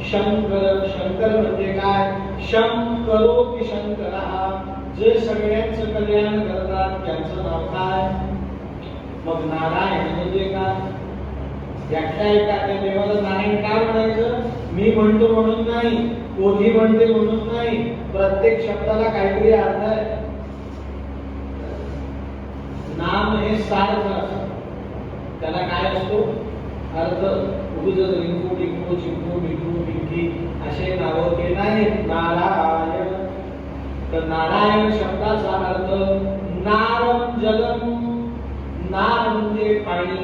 शंकर. शंकर म्हणजे काय? शंकरोति शंकरः, जे सगळ्यांचं कल्याण करतात त्यांचं नाव काय? मग नारायण म्हणजे काय? व्याख्या एका त्या देवाला नारायण काय म्हणायचं? मी म्हणतो म्हणून नाही, कोणी म्हणते म्हणून नाही, प्रत्येक शब्दाला काहीतरी अर्थ आहे. नाम हे सार्थ असतं, त्याला काय असतो? अर्थ. उगीच रिंकू टिंकू चिंकू बिंकू बिंकी असे नाव ते नाही. नारायण, तर नारायण शब्दाचा अर्थ नारम जलम. नार म्हणजे पाणी,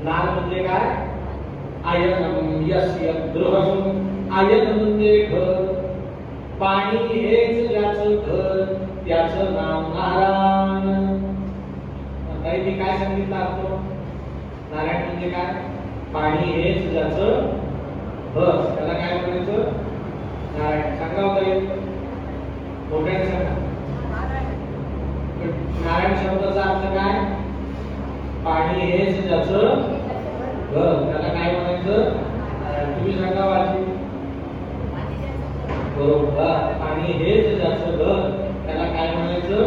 नार म्हणजे काय? आयनम यस्य गृहम. आयन म्हणजे घर, पाणी हेच ज्याचं घर त्याचं नाव नारायण. काही मी काय सांगितलं आपलं? नारायण म्हणजे काय? पाणी हेच ज्याचं घर त्याला काय म्हणायचं? नारायण. सांगा होता मोठ्याने सांगा. नारायण शब्दाचा अर्थ काय? पाणी हेच ज्याचं घर त्याला काय म्हणायचं? तुम्ही सांगा वाची. बरोबर. पाणी हेच ज्याचं घर त्याला काय म्हणायचं?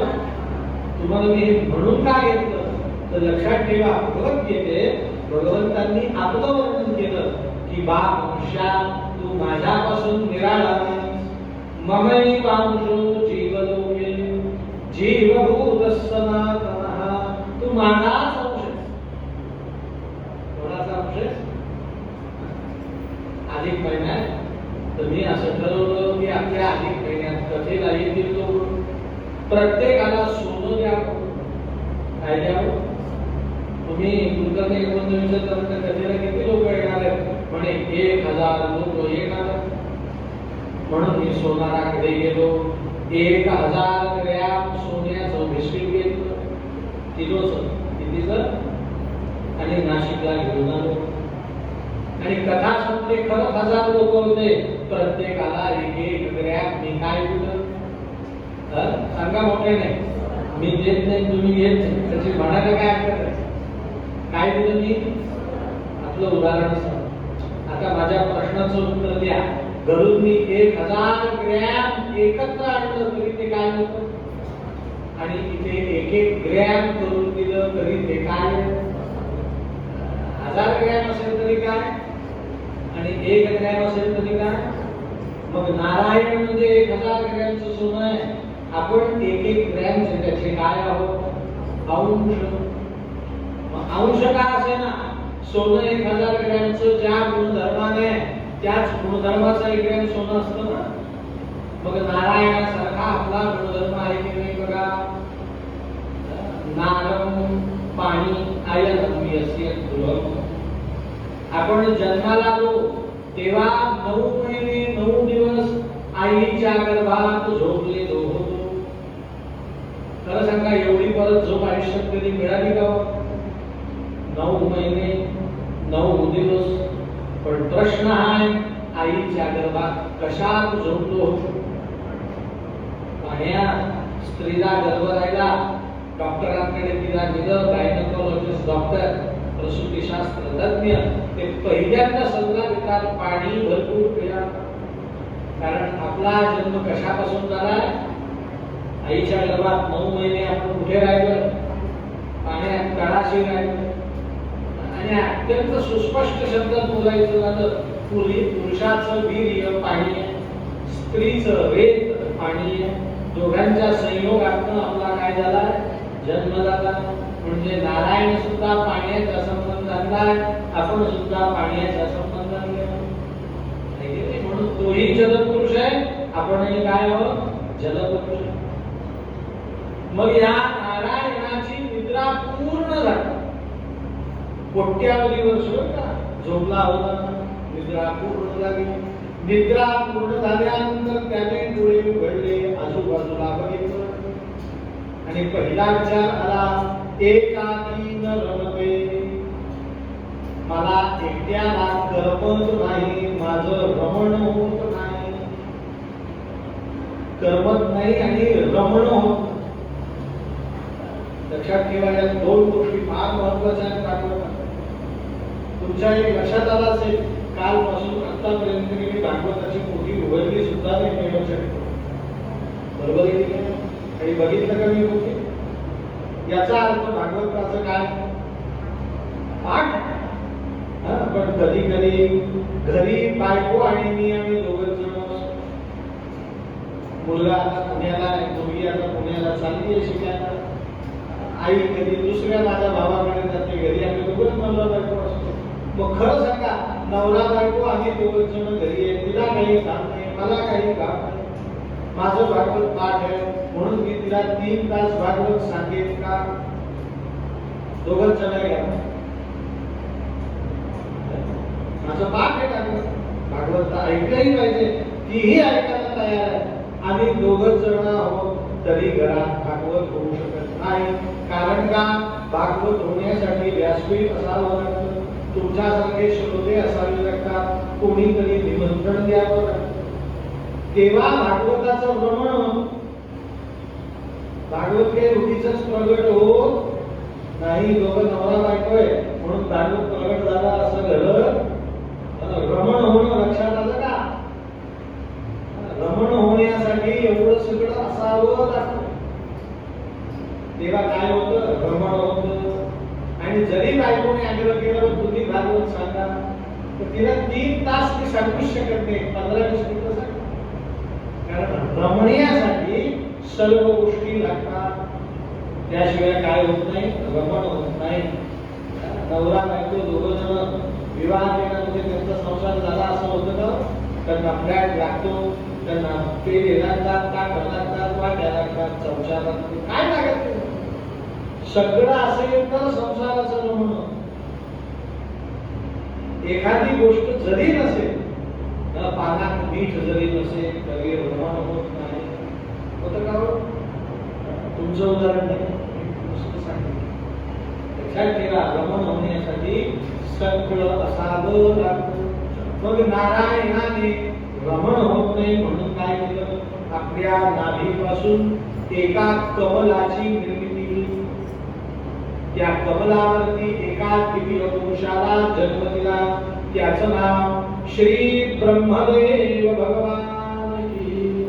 तुम्हाला मी म्हणून का घेतलं तर लक्षात ठेवा, भगवद्गीतेत भगवंतांनी आपलं वर्णन केलं की बा मनुष्या, तू माझ्यापासून निराळा नाहीस. ममैवांशो जीवलोके जीवभूत सनातनः. तू माझाच अंश आहेस. कोणाचा अंश आहेस? अधिक महिन्यात तर मी असं ठरवलं की आपल्या अधिक महिन्यात कथेला येतील तो प्रत्येकाला सोनं द्यावं. काय द्यावं? तुम्ही कुलकर्णी एकोणविसाव्या कथेला किती लोक येणार आहेत? म्हणे 1000 लोक येणार. म्हणून मी सोनाराकडे गेलो, 1000 ग्रॅम सोन्याचं बिस्किट घेतलं, किलोचं, कितीचं, आणि नाशिकला घेऊन आलो. आणि कथा संपली. खरं 1000 लोक होते, प्रत्येकाला 1 ग्रॅम. मी काय दिलं? सांगा मोठ्याने. मी देत नाही, तुम्ही घेत नाही, त्याची म्हणायला काय अर्थ आहे? काय दिलं मी? आपलं उदाहरण सांग. आता माझ्या प्रश्नाचं उत्तर द्या. घरून मी 1000 ग्रॅम एकत्र आणलं तरी ते काय होतं? आणि इथे 1 ग्रॅम करून दिलं तरी ते काय? 1000 ग्रॅम असेल तरी काय? आणि 1 ग्रॅम असेल तरी काय? मग नारायण म्हणजे 1000 ग्रॅमचं सोनं आहे. आपण 1 ग्रॅम त्याचे काय आहोत? अंश. अंश का असे ना, सोनं 1000 ग्रॅमचं ज्या गुणधर्माने त्याच गुणधर्माचं 1 ग्रॅम सोनं असतं ना. मग नारायणासारखा आपला गुणधर्म आहे की नाही बघा. नारम पाणी आयनम यस्य ध्रुवम. आपण जन्माला आलो तेव्हा 9 महिने 9 दिवस आईच्या गर्भात झोपलेलो होतो. खरं सांगा, एवढी परत झोप आयुष्यात कधी मिळाली का? 9 महिने 9 दिवस. पण प्रश्न आहे, आईच्या गर्भात कशात झोपलो होतो? पाण्यात. स्त्रीला गर्भ राहिला, डॉक्टरांकडे तिला गेलं. गायनेकोलॉजिस्ट डॉक्टर, प्रसूतीशास्त्र तज्ञ, ते पहिल्यांदा सल्ला देतात पाणी भरपूर प्या. कारण आपला जन्म कशापासून झालाय? आईच्या गर्भात 9 महिने आपण कुठे राहिलो? पाण्यात तळाशी राहिलो. आणि अत्यंत सुस्पष्ट शब्दात बोलायचं झालं, पुरुषाचं वीर्य पाणी आहे, स्त्रीचं वेद पाणी आहे. दोघांच्या संयोगातून आपला काय झाला? जन्म झाला. म्हणजे नारायण सुद्धा पाण्याचा संबंध आणलाय, आपण सुद्धा पाण्याचा संबंध आणलाय. म्हणून तोही जलपुरुष आहे, आपणही काय आहोत? जलपुरुष. मग या नारायणाची निद्रा पूर्ण झाली. कोट्यावधी वर्ष झोपला होता, निद्रा पूर्ण झाली. निद्रा पूर्ण झाल्यानंतर त्याने डोळे उघडले, आजूबाजूला बघितलं आणि पहिला विचार आला, एकाकी न रमते. मला एकट्याला करमत नाही, माझं रमण होत नाही. करमत नाही आणि रमण होत. लक्षात ठेवा, या 2 गोष्टी फार महत्वाच्या आहेत. तुमच्या एक लक्षात आला असेल, कालपासून आतापर्यंत मी भागवताची पोथी उघडली सुद्धा नाही मिळवू शकतो. बरोबर आहे की नाही? काही बघितलं का मी पोथी? याचा अर्थ भागवताचं काय? पाठ. पण कधी कधी घरी बायको आणि मी आम्ही दोघं जण, मुलगा आता पुण्याला आहे, मुलगी आता पुण्याला चालली आहे शिकायला. आई कधी दुसऱ्या माझ्या भावाकडे जाते, घरी आम्ही दोघंच नवरा बायको असतो. मग खरं सांगा, नवरा बायको आम्ही दोघं जण घरी आहे. तिला काही काम नाही, मला काही काम नाही. माझं भागवत पाठ आहे म्हणून मी तिला 3 तास भागवत सांगेन का? दोघंच जण घ्या. माझं पाठ आहे, भागवत ऐकलंही पाहिजे, तीही ऐकायला तयार आहे. आम्ही दोघंच जण आहोत, तरी घरात भागवत होऊ शकत नाही. कारण का? भागवत होण्यासाठी व्यासपीठ असावं लागतं, तुमच्यासारखे श्रोते असावे लागतात, कोणीतरी निमंत्रण द्यावं लागतं. तेव्हा भागवताचं भ्रमण. भागवत काही रुटीचंच प्रगट होत नाही. दोघं नवरा बायको आहे म्हणून भागवत प्रगट झाला असं घडलं. रमण होणं लक्षात आलं का? रमण होण्यासाठी एवढं सगळं असावं लागतं. तेव्हा काय होतं? रमण होतं. आणि जरी बायकोने आग्रह केला तुम्ही भागवत सांगा, तर तिला 3 तास ती सांगूच शकत नाही, 15-20 मिनिटं सांग. कारण रमण्यासाठी सर्व गोष्टी लागतात, त्याशिवाय काय होत नाही? रमण होत नाही. नवरा बायको दोघं जण विवाह केल्यामध्ये त्यांचा संसार झाला असं होतं का? त्यांना फ्लॅट लागतो, त्यांना पेढे लागतात, ताटं लागतात, वाट्या लागतात, चमचा लागतो, काय लागत? सगळं असेल तर संसाराचं रमण. एखादी गोष्ट जरी नसेल, पानात मीठ जरी नसेल तरी रमण होत नाही. होतं का? तुमचं उदाहरण नाही, लक्षात ठेवा, रमण होण्यासाठी सगळं असावं लागतं. मग नारायणाने रमण होत नाही म्हणून काय केलं? आपल्या नाभीपासून एका कमलाची निर्मिती केली. त्या कमलावरती एका दिव्य पुरुषाला जन्म दिला. त्याचं नाव श्री ब्रह्मदेव भगवान की.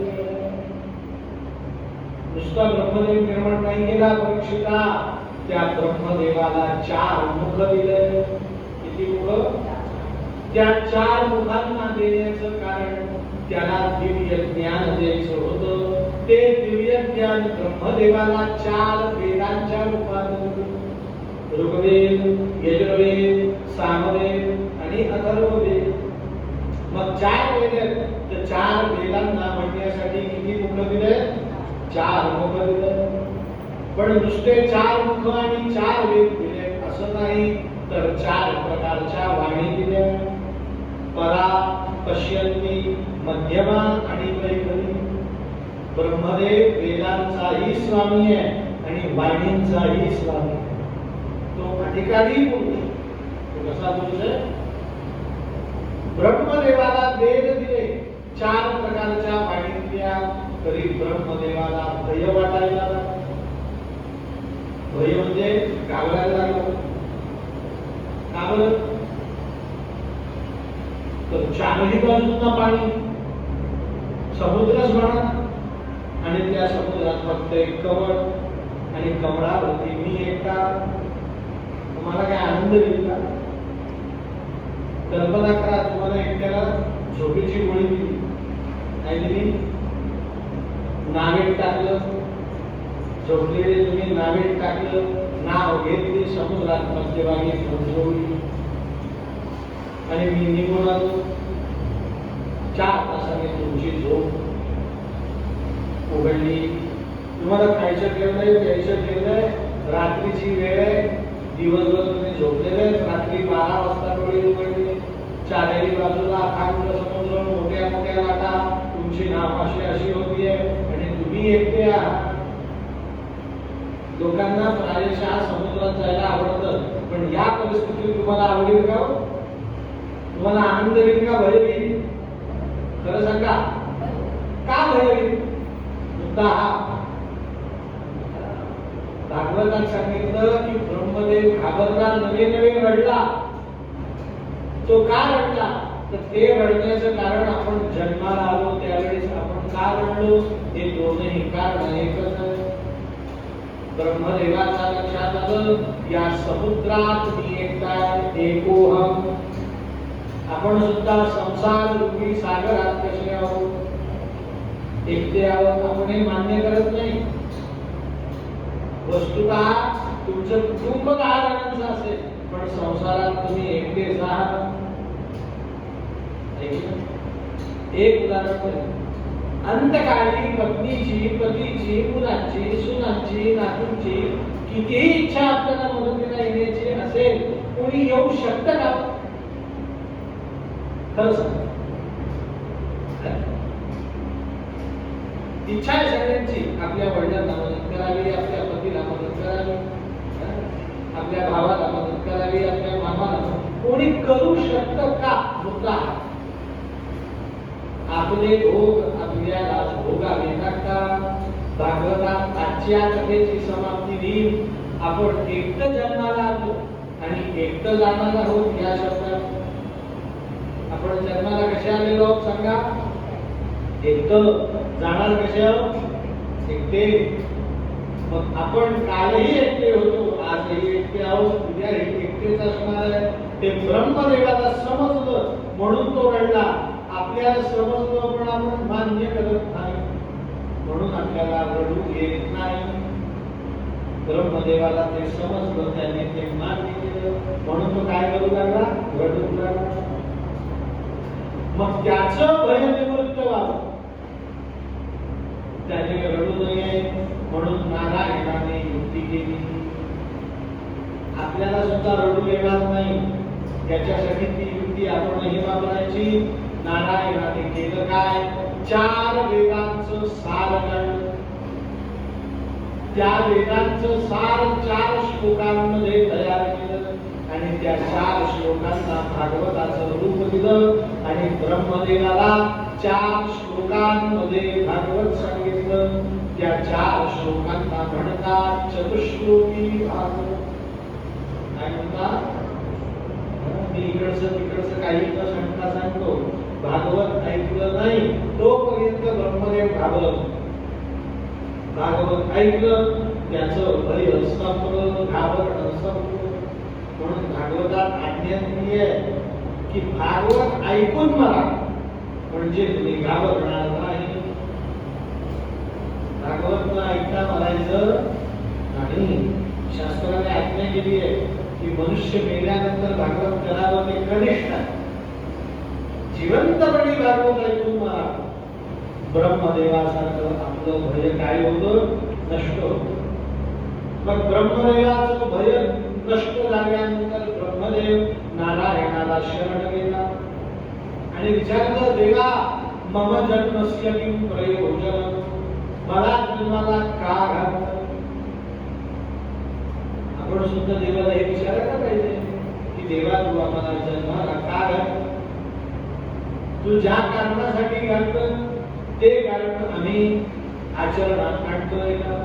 नुसता ब्रह्मदेव निर्माण नाही केला परीक्षिता, त्या ब्रह्मदेवाला 4 मुख दिले. किती मुख? त्या चार मुखांना देण्याचं कारण त्याला दिव्य ज्ञान द्यायचं होतं. ते दिव्य ज्ञान ब्रह्मदेवाला चार वेदांच्या रूपात ऋग्वेद, यजुर्वेद, सामवेद आणि अथर्ववेद. मग चार वेद आहेत, तर चार वेदांना म्हणण्यासाठी किती मुख दिले? चार मुख दिले. पण नुसते चार मुख आणि चार वेद दिले असं नाही, तर चार प्रकारच्या वाणी दिल्या. परा, पश्यंती, मध्यमा आणि वैखरी. ब्रह्मदेव वेदांचाही स्वामी आहे आणि वाणींचाही स्वामी आहे. तो अधिकारी पुरुष. तो कसा पुरुष आहे? ब्रह्मदेवाला वेद दिले, चार प्रकारच्या वाणी दिल्या, तरी ब्रह्मदेवाला भय वाटायला लागलं. भय म्हणजे घाबरायला लागलं. का बरं? तर चारही बाजूंना पाणी, समुद्रच म्हणा, आणि त्या समुद्रात फक्त एक कमळ, आणि कमळावरती मी एकटा. तुम्हाला काय आनंद येईल का? कल्पना करा, तुम्हाला एकट्याला झोपेची गोळी दिली, काय दिली? नावेत टाकलं, झोपलेले तुम्ही नावेत टाकलं, नाव घेतली, समुद्रात मध्यभागी झोपवली, आणि मी निघून आलो. 4 तासांनी तुमची झोप उघडली. तुम्हाला खायचं ठेवलंय, प्यायचं ठेवलंय, रात्रीची वेळ आहे, दिवसभर तुम्ही झोपलेले, रात्री 12 वाजता डोळे उघडले. चारही बाजूला अखंड समुद्र, मोठ्या मोठ्या लाटा, तुमची नामाशी अशी होतीये आणि तुम्ही एकटे आहात. लोकांना प्रायशः समुद्रात जायला आवडतं, पण या परिस्थितीत तुम्हाला आवडेल का? तुम्हाला आनंद येईल का? भय येईल? खरं सांगा, का भय येईल? मुद्दा हा. भागवतात सांगितलं की ब्रह्मदेव घाबरला, नवे नवे रडला. तो का रडला? तर ते रडण्याचं कारण आपण जन्माला आलो त्यावेळेस आपण का रडलो, हे दोनही कारण एकच आहे. ब्रह्मदेवाच्या लक्षात आलं, या समुद्रात मी एकटा, एकोहम. आपण सुद्धा संसार रूपी सागरात कसे आहोत? एकटे आहोत. आपण हे मान्य करत नाही. वस्तुतः तुमचं कुटुंब 10 जणांचं असेल, पण संसारात तुम्ही एकटेच आहात. एक उदाहरण, अंतकाळी पत्नीची, पतीची, मुलांची, सुनांची, नातूंची कितीही इच्छा आपल्याला मदतीला येण्याची असेल, कोणी येऊ शकतं का? खरं सांग. इच्छा आहे सगळ्यांची, आपल्या वडिलांना मदत करावी, आपल्या पतीला मदत करावी, आपल्या भावाला मदत करावी, आपल्या मामाला. कोणी करू शकतं का? मुद्दा आपले भोग आपल्याला भोगावे लागतात. भागवतात आजच्या कथेची समाप्ती होईल. आपण एकटं जन्माला आलो आणि एकटं जाणार आहोत. या शब्दात आपण जन्माला कसे आलेलो आहोत सांगा? एकटं. जाणार कसे आहोत? एकटे. मग आपण कालही एकटे होतो, आजही एकटे आहोत, उद्याही एकटेच असणार आहे. ते ब्रह्मदेवाला समजलं म्हणून तो रडला. आपल्याला समजलं पण आपण मान्य करत नाही, म्हणून आपल्याला रडू येत नाही. ब्रह्मदेवाला ते समजलं, त्याने ते मान्य केलं, म्हणून तो काय करू लागला? रडू लागला. मग त्याचं भय निवृत्त व्हावं, त्याने रडू नये म्हणून नारायणाने युक्ती केली. आपल्याला सुद्धा रडू येणार नाही, त्याच्यासाठी ती युक्ती आपणही वापरायची. नारायणाने केलं काय? 4 वेदांचं सार काढलं. त्या वेदांचं सार 4 श्लोकांमध्ये तयार केलं आणि त्या 4 श्लोकांना भागवताचं रूप दिलं आणि ब्रह्मदेवाला 4 श्लोकांमध्ये भागवत सांगितलं. त्या 4 श्लोकांना म्हणतात चतुश्लोकी भागवत. काय म्हणतात? मी इकडचं तिकडचं काही न सांगता सांगतो, भागवत ऐकलं नाही तोपर्यंत ब्रह्मदेव घाबरत. भागवत ऐकलं, त्याचं भय संपलं, घाबरणं संपलं. म्हणून भागवतात आज्ञा दिली आहे की भागवत ऐकून मला म्हणजे तुम्ही घाबरणार नाही. भागवत न ऐकता मरायचं आणि शास्त्राने आज्ञा केली आहे की मनुष्य मेल्यानंतर भागवत करावं ते कनिष्ठ आहे. जिवंतपणे भागवत ऐकून मला ब्रह्मदेवासारखं आपलं भय काय होतं, नष्ट होतं. मग ब्रह्मदेवाचं भय नष्ट झाल्यानंतर ब्रह्मदेव नारायणाला शरण गेला आणि विचारलं, देवा मम जन्मस्य किं प्रयोजन, मला जन्माला का घातलं. आपण सुद्धा देवाला हे विचारायला पाहिजे की देवा तू आम्हाला जन्माला का घातलं, तू ज्या कारणासाठी घातलं ते कारण आम्ही आचरणात आणतोय का.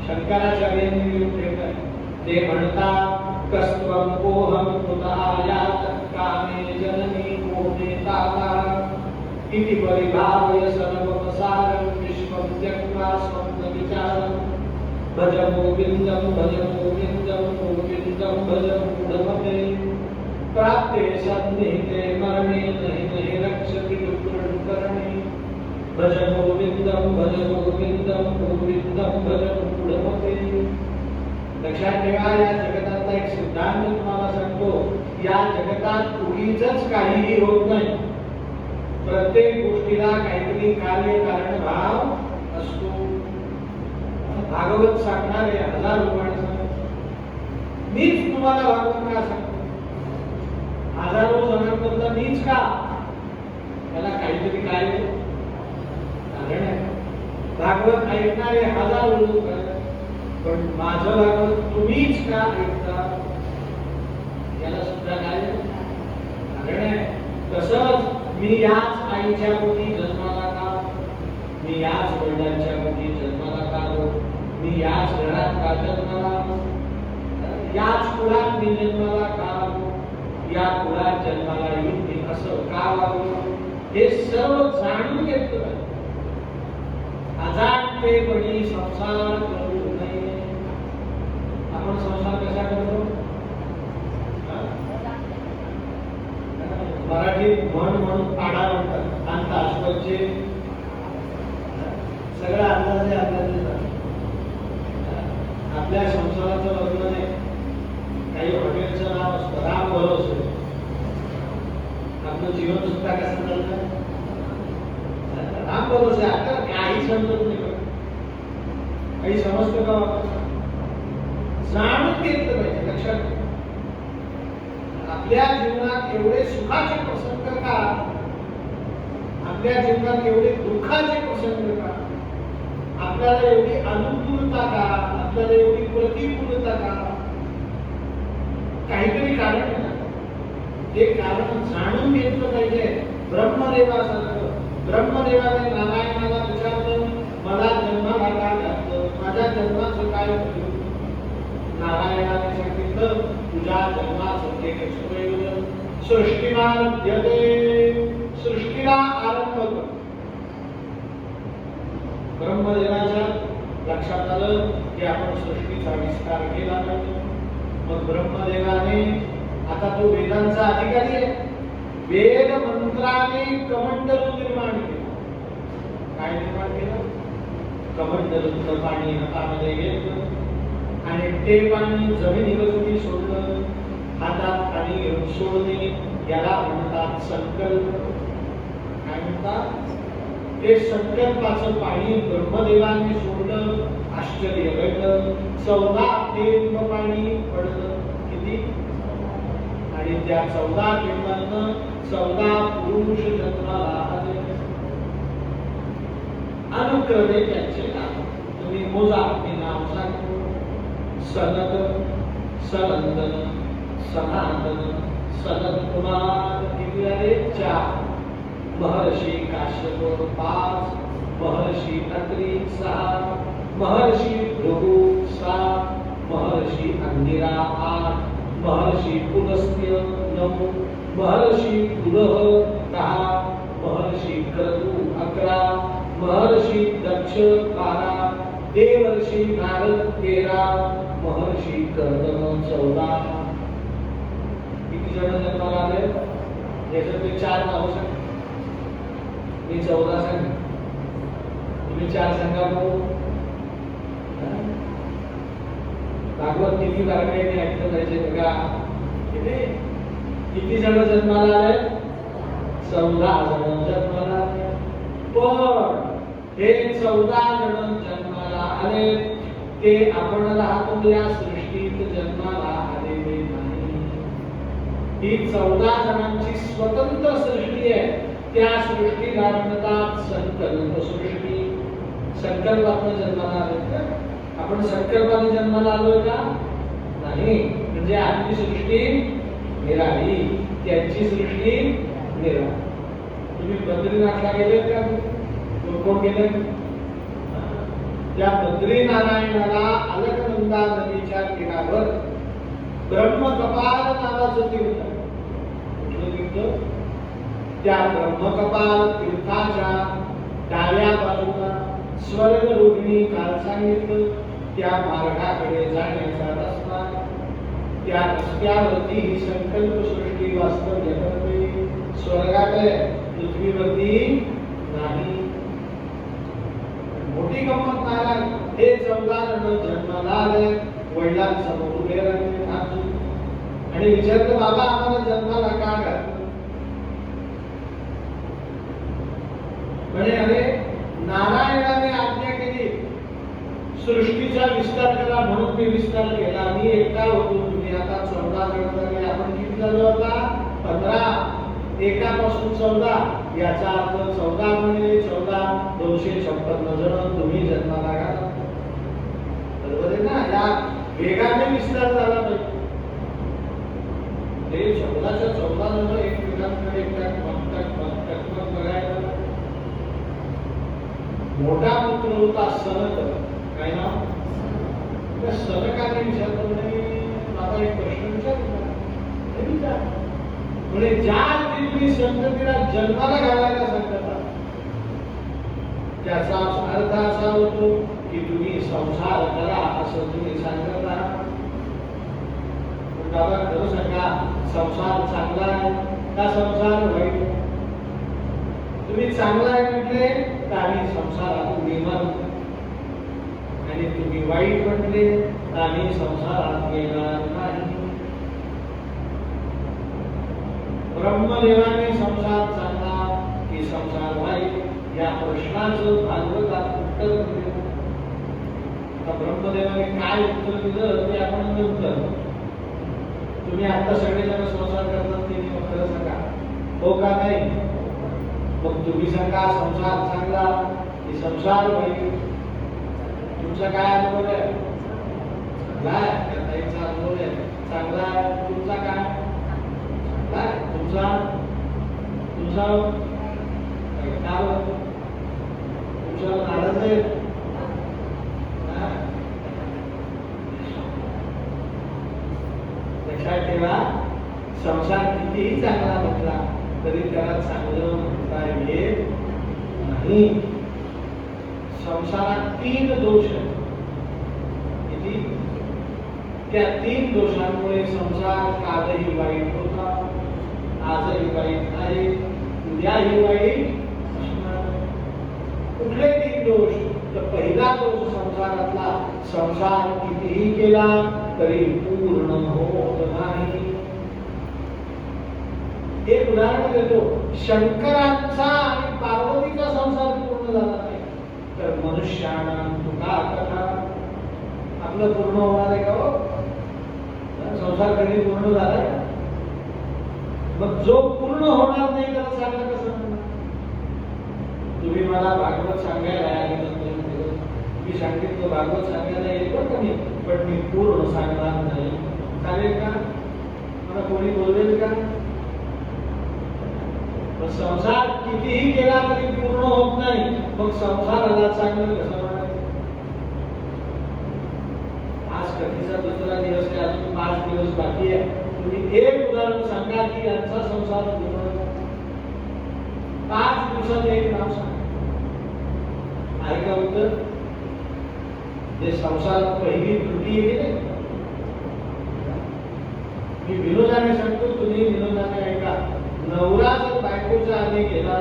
शंकराचार्यांनी लिहिलेलं ते म्हणतात, कस्त्वं कोहं कुतः कामे जननी मोहे ताता इति परिभावय सर्वसारं विश्वं त्यक्त्वा स्वं विचारं भज गोविन्दं भज गोविन्दं गोविन्दं भज मूढमते प्राप्ते सन्निहिते मरणे नहि नहि रक्षति दुर्गुणकरणे भज गोविन्दं भज गोविन्दं गोविन्दं भज मूढमते. लक्षात ठेवा, या जगतातला एक सिद्धांत तुम्हाला सांगतो, या जगतात उगीचच काहीही होत नाही. प्रत्येक गोष्टीला काहीतरी कार्य कारण भाव असतो. भागवत सांगणारे हजारो माणसं, मीच तुम्हाला भागवत का सांगतो, हजारो जणांबद्दल मीच का, त्याला काहीतरी काय कारण आहे. भागवत ऐकणारे हजारो लोक आहेत, पण माझं भागवत तुम्हीच का ऐकता, याला सुद्धा काय कारण आहे. तसंच मी याच आईच्या पोटी जन्माला का, मी याच वडिलांच्या पोटी जन्माला का, मी याच घरात का जन्माला, याच कुळात मी जन्माला का, या कुळात जन्माला येऊन मी असं का वागलो, हे सर्व जाणून घेतलं. अजाणतेपणी संसार करू नये. आपण संसार कसा करतो, मराठीत म्हण म्हणून पाडा म्हणतात, अंत आश्वचे सगळं अंदाजे आपल्या संसाराचं लग्न नाही. काही हॉटेलचं नाव असतं राम भरोसे, आपलं जीवन सुद्धा कसं चालतं, राम भरोसे. आता काही समजत नाही, काही समजतं का, जाणून घेतलं पाहिजे. लक्षात आपल्या जीवनात एवढे सुखाचे प्रसंग का, आपल्या जीवनात एवढे दुःखाचे प्रसंग का, आपल्याला एवढी अनुकूलता का, आपल्याला एवढी प्रतिकूलता का, काहीतरी कारण आहे. ते कारण जाणून घेतलं पाहिजे. ब्रह्मदेवासारखं ब्रह्मदेवाने नारायणाला विचारलं, मला जन्माला का घातलं, माझ्या जन्माचं काय झालं. नारायणाने सांगितलं, तुझ्या जन्माचं एकच प्रयोजन, सृष्टीमाध्यते, सृष्टीला आरंभ कर. ब्रह्मदेवाच्या लक्षात आलं की आपण सृष्टीचा विस्तार केला पाहिजे. मग ब्रह्मदेवाने, आता तो वेदांचा अधिकारी आहे, वेद मंत्राने कमंडलू निर्माण केलं. काय निर्माण केलं, कमंडलूचं पाणी हातामध्ये घेतलं आणि ते पाणी जमिनीवरती सोडलं. हातात पाणी घेऊन सोडणे याला म्हणतात संकल्प. काय म्हणतात, ते संकल्पाचं पाणी ब्रह्मदेवाने सोडलं. आश्चर्य घडलं, 14 थेंब पाणी पडलं. किती, आणि त्या 14 थेंबांना 14 पुरुष जन्माला आले. अनुक्रमे त्यांचे नाव तुम्ही मोजा. मी नाव सांगतो, सनद, सनंदन, सनातन, सनत कुमार, किती आले, 4. महर्षी काश्यप 5, महर्षी अत्रि 6, महर्षी भृगु 7, महर्षी अंगिरा 8, महर्षी पुलस्त्य 9, महर्षी पुलह 10, महर्षी क्रतु 11, महर्षी दक्ष 12, देवर्षी नारद 13, महर्षी कर्दम 14. जण जन्माला आले याच्यातले 4 नाव सांग. मी 14 सांग, तुम्ही 4 सांगा. भागवत किती बारकाईने ऐकलं पाहिजे बघा. किती जण जन्माला आले? 14 जण जन्माला आले. पण हे 14 जण जन्माला आले ते आपण राहतो या सृष्टीत जन्माला आलेले नाही. ही 14 जणांची स्वतंत्र सृष्टी आहे. त्या सृष्टीला म्हणतात संकल्प सृष्टी. संकल्पातून जन्माला आले का? आपण संकल्पाने जन्माला आलोय का? नाही. म्हणजे आपली सृष्टी निराळी, त्यांची सृष्टी निराळी. तुम्ही बद्रीनाथला गेलेत का? कोण गेले? त्या बद्रीनारायणाला अलकनंदा नदीच्या किनाऱ्यावर ब्रह्मकपाल नावाचं तीर्थ आहे. कुठलं तीर्थ? त्या ब्रह्मकपाल तीर्थाच्या डाव्या बाजूला स्वर्ग रोहिणी काल सांगितलं त्या मार्गाकडे जाण्याचा रस्ता. त्या रस्त्यावरती ही संकल्प सृष्टी वास्तव्य करते. स्वर्गाकडे, पृथ्वीवरती नाही. मोठी गंमत महाराज, हे 14 जण जन्माला आले. वडिलांसमोर उभे राहिले आणि विचारलं, बाबा आम्हाला जन्माला का घातलं? म्हणे, अरे नारायणाने आज्ञा केली सृष्टीचा विस्तार करा म्हणून मी विस्तार केला. मी एकटा होतो, तुम्ही आता 14 जण झाले. आपण किती झालो आता? 15. एकापासून 14 याचा अर्थ 14 गुणिले 14 256 जण तुम्ही जन्माला घाला. बरोबर आहे ना? या वेगाने विस्तार झाला पाहिजे. हे 14च्या 14 जण एकमेकांकडे बघायला. मोठा पुत्र होता सनक. काय नाव? त्या सनकाने विचारलं, बाबा एक प्रश्न विचार. म्हणजे ज्या तुम्ही संततीला जन्माला घालायला सांगता त्याचा अर्थ असा होतो की तुम्ही संसार करा असं तुम्ही सांगत आहात. बाबा खरं सांगा, संसार चांगला आहे का संसार वाईट? तुम्ही चांगला आहे म्हटले तर आम्ही संसारात निर्माण, आणि तुम्ही वाईट म्हटले तर आम्ही संसारात येणार नाही. ब्रह्मदेवाने संसार चांगला की संसार वाईट या प्रश्नाचं भागवतात उत्तर दिलं. ब्रह्मदेवाने काय उत्तर दिलं ते आपण नंतर. तुम्ही आता सगळेजण संसार करतात ते खरं सांगा, हो का नाही? मग तुम्ही सांगा संसार चांगला की संसार वाईट? तुमचा काय अनुभव आहे? काय ताईचा अनुभव आहे? चांगला आहे. तुमचा काय? काय तुमचा तुमचा तुमच्या नाराज आहे? लक्षात ठेवा, संसार कितीही चांगला म्हटला तरी त्याला चांगलं म्हणता येत नाही. संसारात 3 दोष आहेत. किती? त्या 3 दोषांमुळे संसार कालही वाईट होता, आजही वाईट आहे, उद्याही वाईट असणार. कुठले 3 दोष? तर पहिला दोष संसारातला, संसार कितीही केला तरी पूर्ण होत नाही. एक उदाहरण देतो. शंकरांचा आणि पार्वतीचा संसार पूर्ण झाला नाही तर मनुष्याना तुका कथा आपलं पूर्ण होणार आहे का? हो, संसार कधी पूर्ण झालाय? मग जो पूर्ण होणार नाही त्याला सांगलं कसं म्हणणार? तुम्ही मला भागवत सांगायला आल्यानंतर मी सांगितलं भागवत सांगायला येईल बरं का मी, पण मी पूर्ण सांगणार नाही. चालेल का? मला कोणी बोलवेल का? संसार कितीही केला तरी पूर्ण होत नाही, मग संसाराला चांगलं कसं म्हणायचं? आज कधीचा 2रा दिवस आहे, अजून 5 दिवस बाकी आहे. तुम्ही एक उदाहरण सांगा की यांचा संसार पूर्ण 5 दिवसात एक नाव सांगा. आहे का उत्तर? जे संसारात पहिली त्रुटी येते मी विनोदाने सांगतो, तुम्ही विनोदाने ऐका. नवरा जर बायकोच्या आधी गेला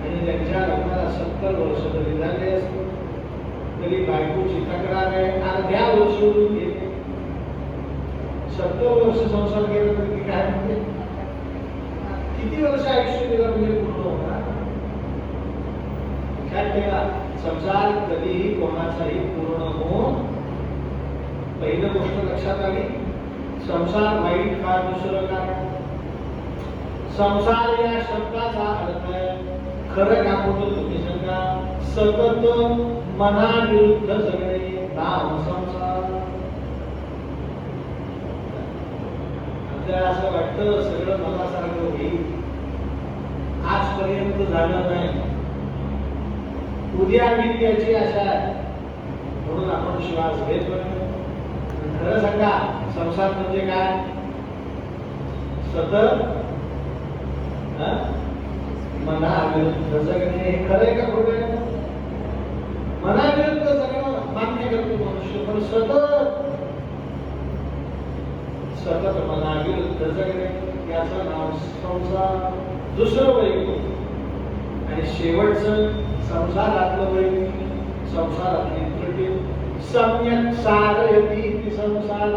आणि त्यांच्या लग्नाला 70 वर्ष जरी झाले असते तरी बायकोची तक्रार आहे अर्ध्या वर्षावरून घेते. 70 वर्ष संसार केला तरी ती काय म्हणते, किती वर्ष आयुष्य दिलं म्हणजे पूर्ण होणार. लक्षात ठेवा, संसार कधीही कोणाचाही पूर्ण होऊन, पहिली गोष्ट लक्षात आली, संसार वाईट का दुसरं काय. संसार या शब्दाचा अर्थ आहे, खरं का खोटं तुम्ही सांगा, सतत मनाविरुद्ध जगणे नाम संसार. आपल्याला असं वाटतं सगळं मनासारखं होईल, आजपर्यंत झालं नाही, उद्या मी त्याची आशा आहे म्हणून आपण श्वास घेतोय. खरं सांगा, संसार म्हणजे काय, सतत मनाविरुद्ध जगणे. हे खरं आहे का खोटं आहे. मनाविरुद्ध जगणं मान्य करतो मनुष्य, पण सतत मनाविरुद्ध जगणे याचं नाव संसार. दुसरं वैकुंठ आणि शेवटचं संसारातलं वैकुंठ, संसारातली त्रुटी. सम्यक सारयती संसार.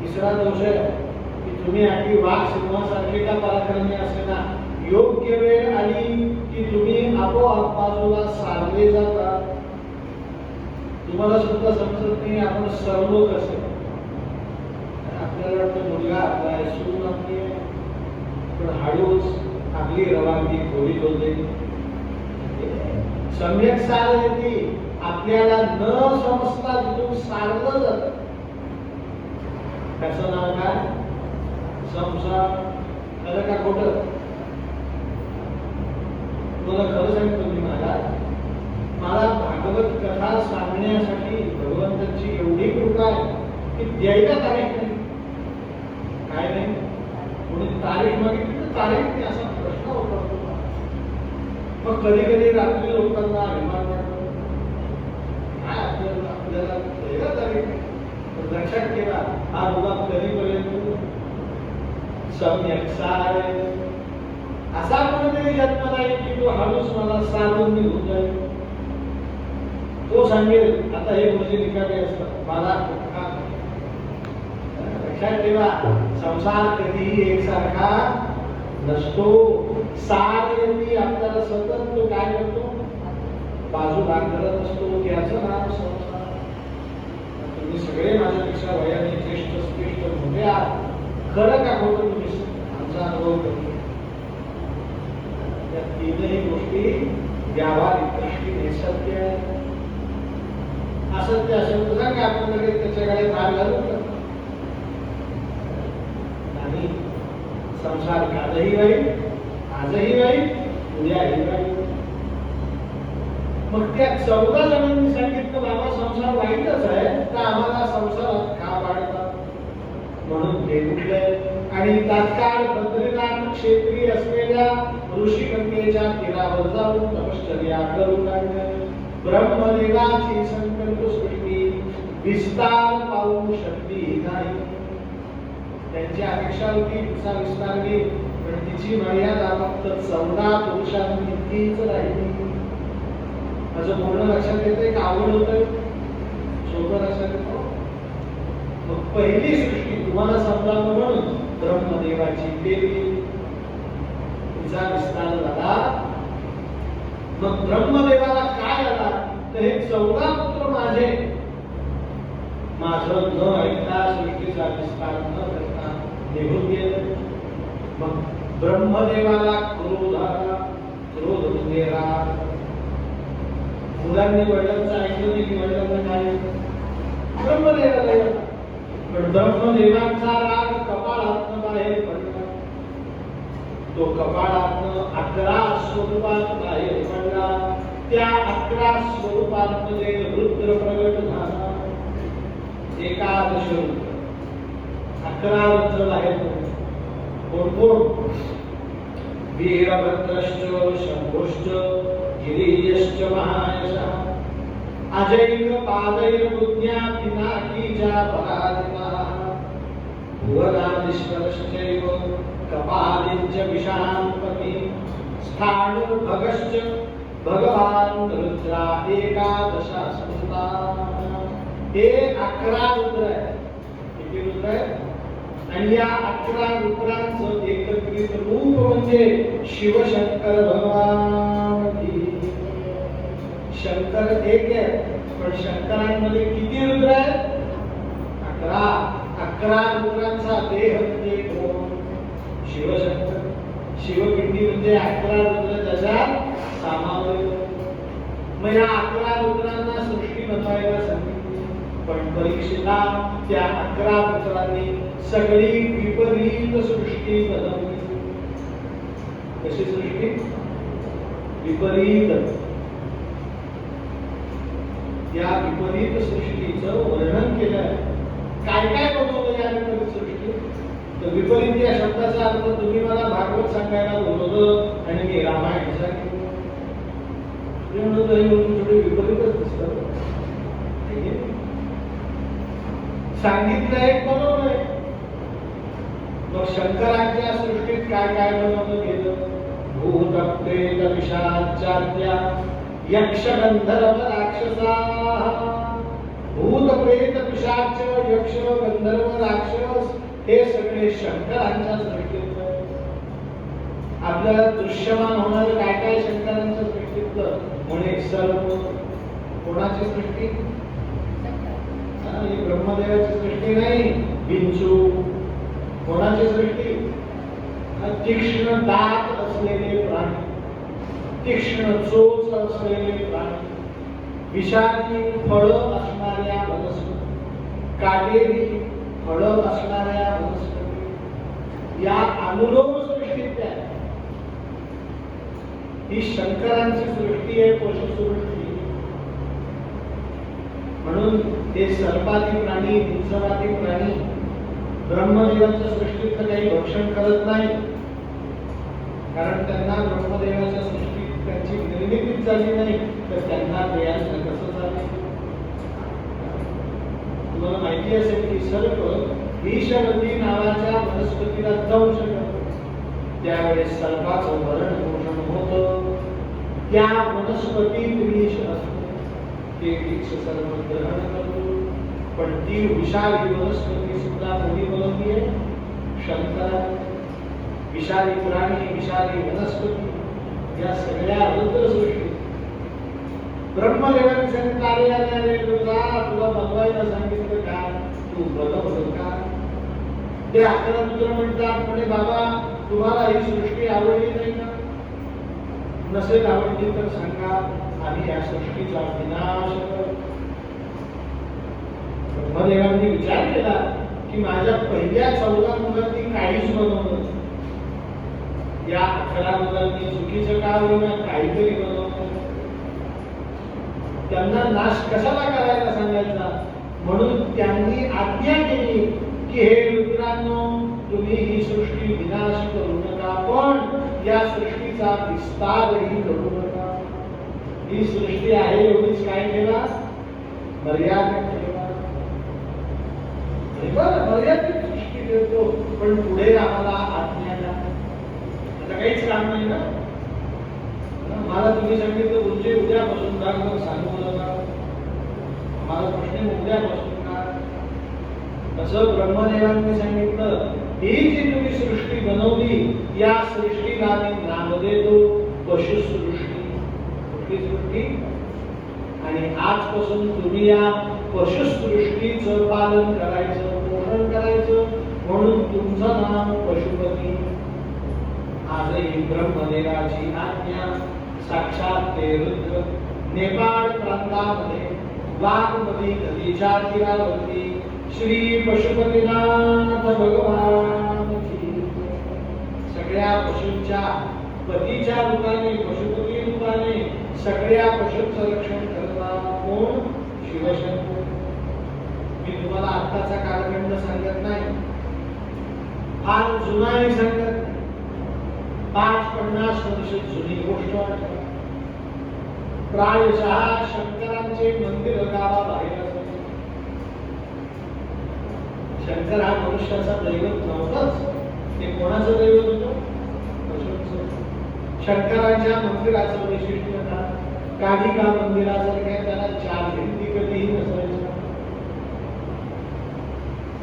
तिसरा दोष आहे की तुम्ही अगदी वाघ सिंहासारखे का पराक्रमी असे ना, योग्य वेळ आली की तुम्ही आपोआप बाजूला सारले जाता. तुम्हाला सुद्धा समजत नाही आपण सर्व कसे. आपल्याला वाटतं मुलगा आपला आहे, सून आपली आहे, पण हळूच आपली रवानगी थोडी होते. सम्यक सारयती, आपल्याला न समजता तिथून सारलं जात. त्याचं नाव काय, संसार. खरं का खोटं. मला खरं सांगतो मी, मला भागवत कथा सांगण्यासाठी भगवंताची एवढी कृपा आहे की द्यायला तारीख नाही, काय नाही. कोणी तारीख मागितली तर तारीख नाही असा प्रश्न होता. मग कधी कधी रात्री लोकांना अभिमान वाटतो, काय आपल्याला द्यायला तारीख नाही. लक्षात ठेवा, हा मुलगा कधीपर्यंत सम्यक सार. असा कोणीतरी जन्माला येईल की तो हळूच मला सारून निघून जाईल. तो सांगेल आता हे मुलगी रिकामे असतात, मला लक्षात ठेवा, संसार कधीही एकसारखा नसतो. सारयती, आपल्याला सतत तो काय करतो, बाजू भाग करत असतो, त्याचं नाव संसार. तुम्ही सगळे माझ्यापेक्षा वयाने ज्येष्ठ श्रेष्ठ मोठे आहात, खरं का खोटं तुम्ही आमचा अनुभव करतो. त्या तीनही गोष्टी व्यावहारिक दृष्टीने सत्य आहे. असत्य असेल तर सांगा, आपण लगेच त्याच्याकडे भाग घालून करतो. आणि संसार कालही वाईट, आजही वाईट, उद्याही वाईट. मग त्या 14 जणांनी सांगितलं बाबा संसार वाईटच आहे, तर आम्हाला संसारात का वाढतात. म्हणून ते उठले आणि तात्काळ बद्रीनाथ क्षेत्री असलेल्या ऋषिगंगेच्या तीरावर जाऊन तपश्चर्या करू लागले. ब्रह्मदेवाची संकल्प सृष्टी विस्तार पाहू शकली नाही. त्यांची अपेक्षा होती तिचा विस्तार होईल, पण तिची मर्यादा फक्त 14 पुरुषांइतकीच राहिली. माझं पूर्ण लक्षात येतंय का, आवड होतंय, सोपं लक्षात येतं. मग पहिली सृष्टी तुम्हाला समजावं म्हणून ब्रह्मदेवाची केली, तिचा विस्तार झाला. मग ब्रह्मदेवाला काय आला, तर हे 14 पुत्र माझं न ऐकता सृष्टीचा विस्तार न करता निघून गेले. मग ब्रह्मदेवाला क्रोध आला, क्रोध म्हणजे राग. मुलांनी वडिलांचं ऐकलं नाही की वडिलांना काय, ब्रह्मदेवाला येतात. पण ब्रह्मदेवांचा राग कपाळातनं बाहेर पडला. तो कपाळातनं 11 स्वरूपात बाहेर पडला. त्या 11 स्वरूपांमध्ये रुद्र प्रगट झाला. एकादश रुद्र, 11 रुद्र बाहेर पडले. कोण कोण, वीरभद्रश्च, शंभुश्च, गिरीयश्च महायशः. अजैक पादैर बुद्ध्या पिनाकीजा पराधिमा भुवनाधीश्वरश्चैव कपालिञ्च विशाम्पति स्थाणु भगश्च भगवान रुद्रा एकादशा संता हे 11 रुद्र आहे. किती रुद्र आहे? आणि या 11 रुद्रांचं एकत्रित रूप म्हणजे शिवशंकर भगवान. शंकर एक आहे पण शंकरांमध्ये किती रुद्र आहेत? 11 रुद्रांचा देह म्हणजे कोण? शिवशंकर. शिवपिंडी म्हणजे 11 रुद्र त्याच्यात सामावले. मग या 11 रुद्रांना सृष्टी बनवायला सांगितली, पण परीक्षेला त्या 11 रुद्रांनी सगळी विपरीत सृष्टी बनवली. कशी सृष्टी? विपरीत. या विपरीत सृष्टीचं वर्णन केलं. काय काय बनवलं या विपरीत सृष्टी? तर विपरीत या शब्दाचा अर्थ तुम्ही मला भागवत सांगायला बोलवलं आणि मी रामायण सांगितलं. थोडे विपरीतच दिसतं. सांगितलं एक बनवलंय. मग शंकराच्या सृष्टीत काय काय बनवलं गेलं? भूत प्रेत पिशाचार्या यक्ष गंधर्व राक्षसा. भूत प्रेत पिशाच यक्ष गंधर्व राक्षस हे सगळे शंकरांच्या सृष्टीतलं. आपल्याला दृश्यमान होणारे काय काय शंकरांच्या सृष्टीतलं? म्हणे सर्व. कोणाची सृष्टी? ही ब्रह्मदेवाची सृष्टी नाही. बिंचू. कोणाची सृष्टी? तीक्ष्ण दात असलेले प्राणी, तीक्ष्ण चोच असलेले प्राणी, विषारी फळं असणाऱ्या वनस्पती, काटेरी फळं असणाऱ्या वनस्पती, या अनुलोम सृष्टीत आहे. ही शंकरांची सृष्टी आहे, पशुसृष्टी. म्हणून ते सर्पादी प्राणी, हिंसवादी प्राणी ब्रह्मदेवाच्या सृष्टीत काही भक्षण करत नाही, कारण त्यांना ब्रह्मदेवाच्या सृष्टीत त्यांची निर्मितीच झाली नाही, तर त्यांना देहाचं कसं झालं? तुम्हाला माहिती असेल की सर्प विषवती नावाच्या वनस्पतीला दंश करतो. त्यावेळेस सर्पाचं मरण पोषण होतं. त्या वनस्पतीत विष असतं. ते विष सर्प ग्रहण करतो. पण ती विषारी वनस्पती सुद्धा कोणी बनवली आहे? शंकराने. विषारी प्राणी, विषारी वनस्पती या सगळ्या रुद्र सृष्टी ब्रह्मदेवाने सांगितलं, अरे तुला बनवायला सांगितलं का? तू बनवलं का? ते 11 रुद्र म्हणतात, म्हणे बाबा तुम्हाला ही सृष्टी आवडली नाही का? नसेल आवडली तर सांगा, आम्ही या सृष्टीचा विनाश करू. ब्रह्मदेवांनी विचार केला की माझ्या पहिल्या 14 मुलांनी काहीच बनवलं, या 11 मुलांनी चुकीचं का होईना काहीतरी बनवलं. त्यांना नाश कशाला करायला सांगायचा? म्हणून त्यांनी आज्ञा केली की हे रुद्रांनो, तुम्ही ही सृष्टी विनाश करू नका, पण या सृष्टीचा विस्तारही करू नका. ही सृष्टी आहे एवढीच काय केला? मर्यादित ठेवा. मर्यादित सृष्टी देतो, पण पुढे आम्हाला आज्ञा द्या. आता काहीच काम नाही ना. मला तुम्ही सांगितलं म्हणजे उद्यापासून भागवत सांगू नका. मला प्रश्न उद्यापासून का? असं ब्रह्मदेवांनी सांगितलं, ही जी तुम्ही सृष्टी बनवली, या सृष्टीला मी नाव देतो पशुसृष्टी. कुठली सृष्टी? आणि आजपासून तुम्ही या पशुसृष्टीचं पालन करायचं, पोषण करायचं, म्हणून तुमचं नाव पशुपती. आजही ब्रह्मदेवाची आज्ञा. साक्षात ते रुद्र नेपाळ प्रांतामध्ये वाघमती नदीच्या तीरावरती श्री पशुपतीनाथ भगवान सगळ्या पशूंच्या पतीच्या रूपाने, पशुपती रूपाने सगळ्या पशूंचं रक्षण करणारा कोण? शिवशंकर. मी तुम्हाला आत्ताचा कालखंड सांगत नाही, फार जुनाही सांगत नाही. 50-50 वर्ष जुनी गोष्ट वाटते. प्रायशः शंकरांचे मंदिर गावाबाहेर असायचे. शंकर हा मनुष्याचा दैवत नव्हताच, ते कोणाचं दैवत होतं? शंकराच्या मंदिराचं वैशिष्ट्य काय? कालिका मंदिरासारख्या त्याला चार भिंती कधीही नसायच्या.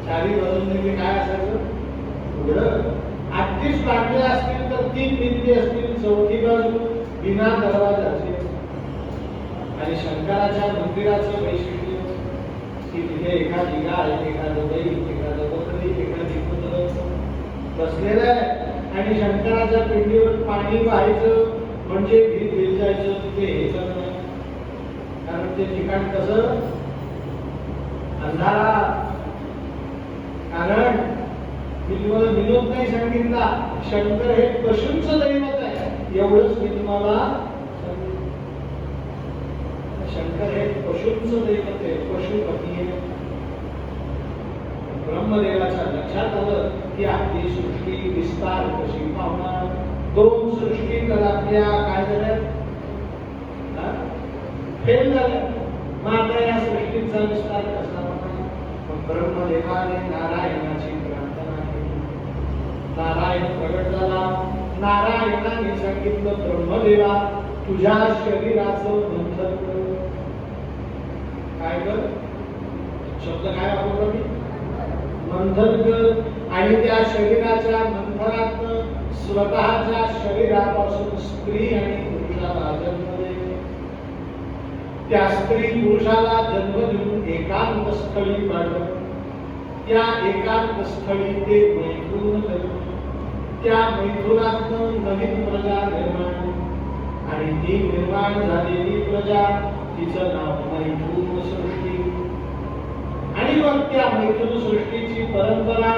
चारी बाजूंनी काय असायचं? उघडं. 38 बाटल्या असतील तर 3 भिंती असतील, चौथी बाजू बिना दरवाजाची. आणि शंकराच्या मंदिराचं वैशिष्ट्य की तिथे एखादी गाय, एखादं बैल, एखादं बकरी, एखादी कुत्र बसलेलं आहे आणि शंकराच्या पिंडीवर पाणी वाहायचं म्हणजे भीत जायचं. तिथे हे सगळं नाही, कारण ते ठिकाण कसं अंधारा. कारण मी तुम्हाला विनोद नाही सांगितला, शंकर हे पशूंचं दैवत आहे एवढंच मी तुम्हाला सांगितलं. शंकर हे पशूंचं दैवत आहे, पशुपती आहे. ब्रह्मदेवाच्या लक्षात आलं की आपली सृष्टी विस्तार कशी पावणार. 2 सृष्टी तर आपल्या काय झाल्या? फेल झाल्या. मग आता या सृष्टीचा विस्तार कसा होणार? मग ब्रह्मदेवाने नारायणाची प्रार्थना केली. नारायण प्रगट झाला. नारायणाने सांगितलं, ब्रह्मदेवा तुझ्या शरीराचं मंथन कर. काय कर? शब्द काय वापरला मी? मंथन कर. आणि त्या शरीराच्या मंथनातनं स्वतःच्या शरीरापासून स्त्री आणि पुरुषाला जन्म दे. त्या स्त्री पुरुषाला जन्म देऊन एकांत स्थळी पाठव. त्या एकांत स्थळी ते मैथुन करतो. त्या मैथुनातनं नवीन प्रजा निर्माण. आणि ती निर्माण झालेली प्रजा, तिचं नाव मैथुन सृष्टी. आणि मग त्या मैथुन सृष्टीची परंपरा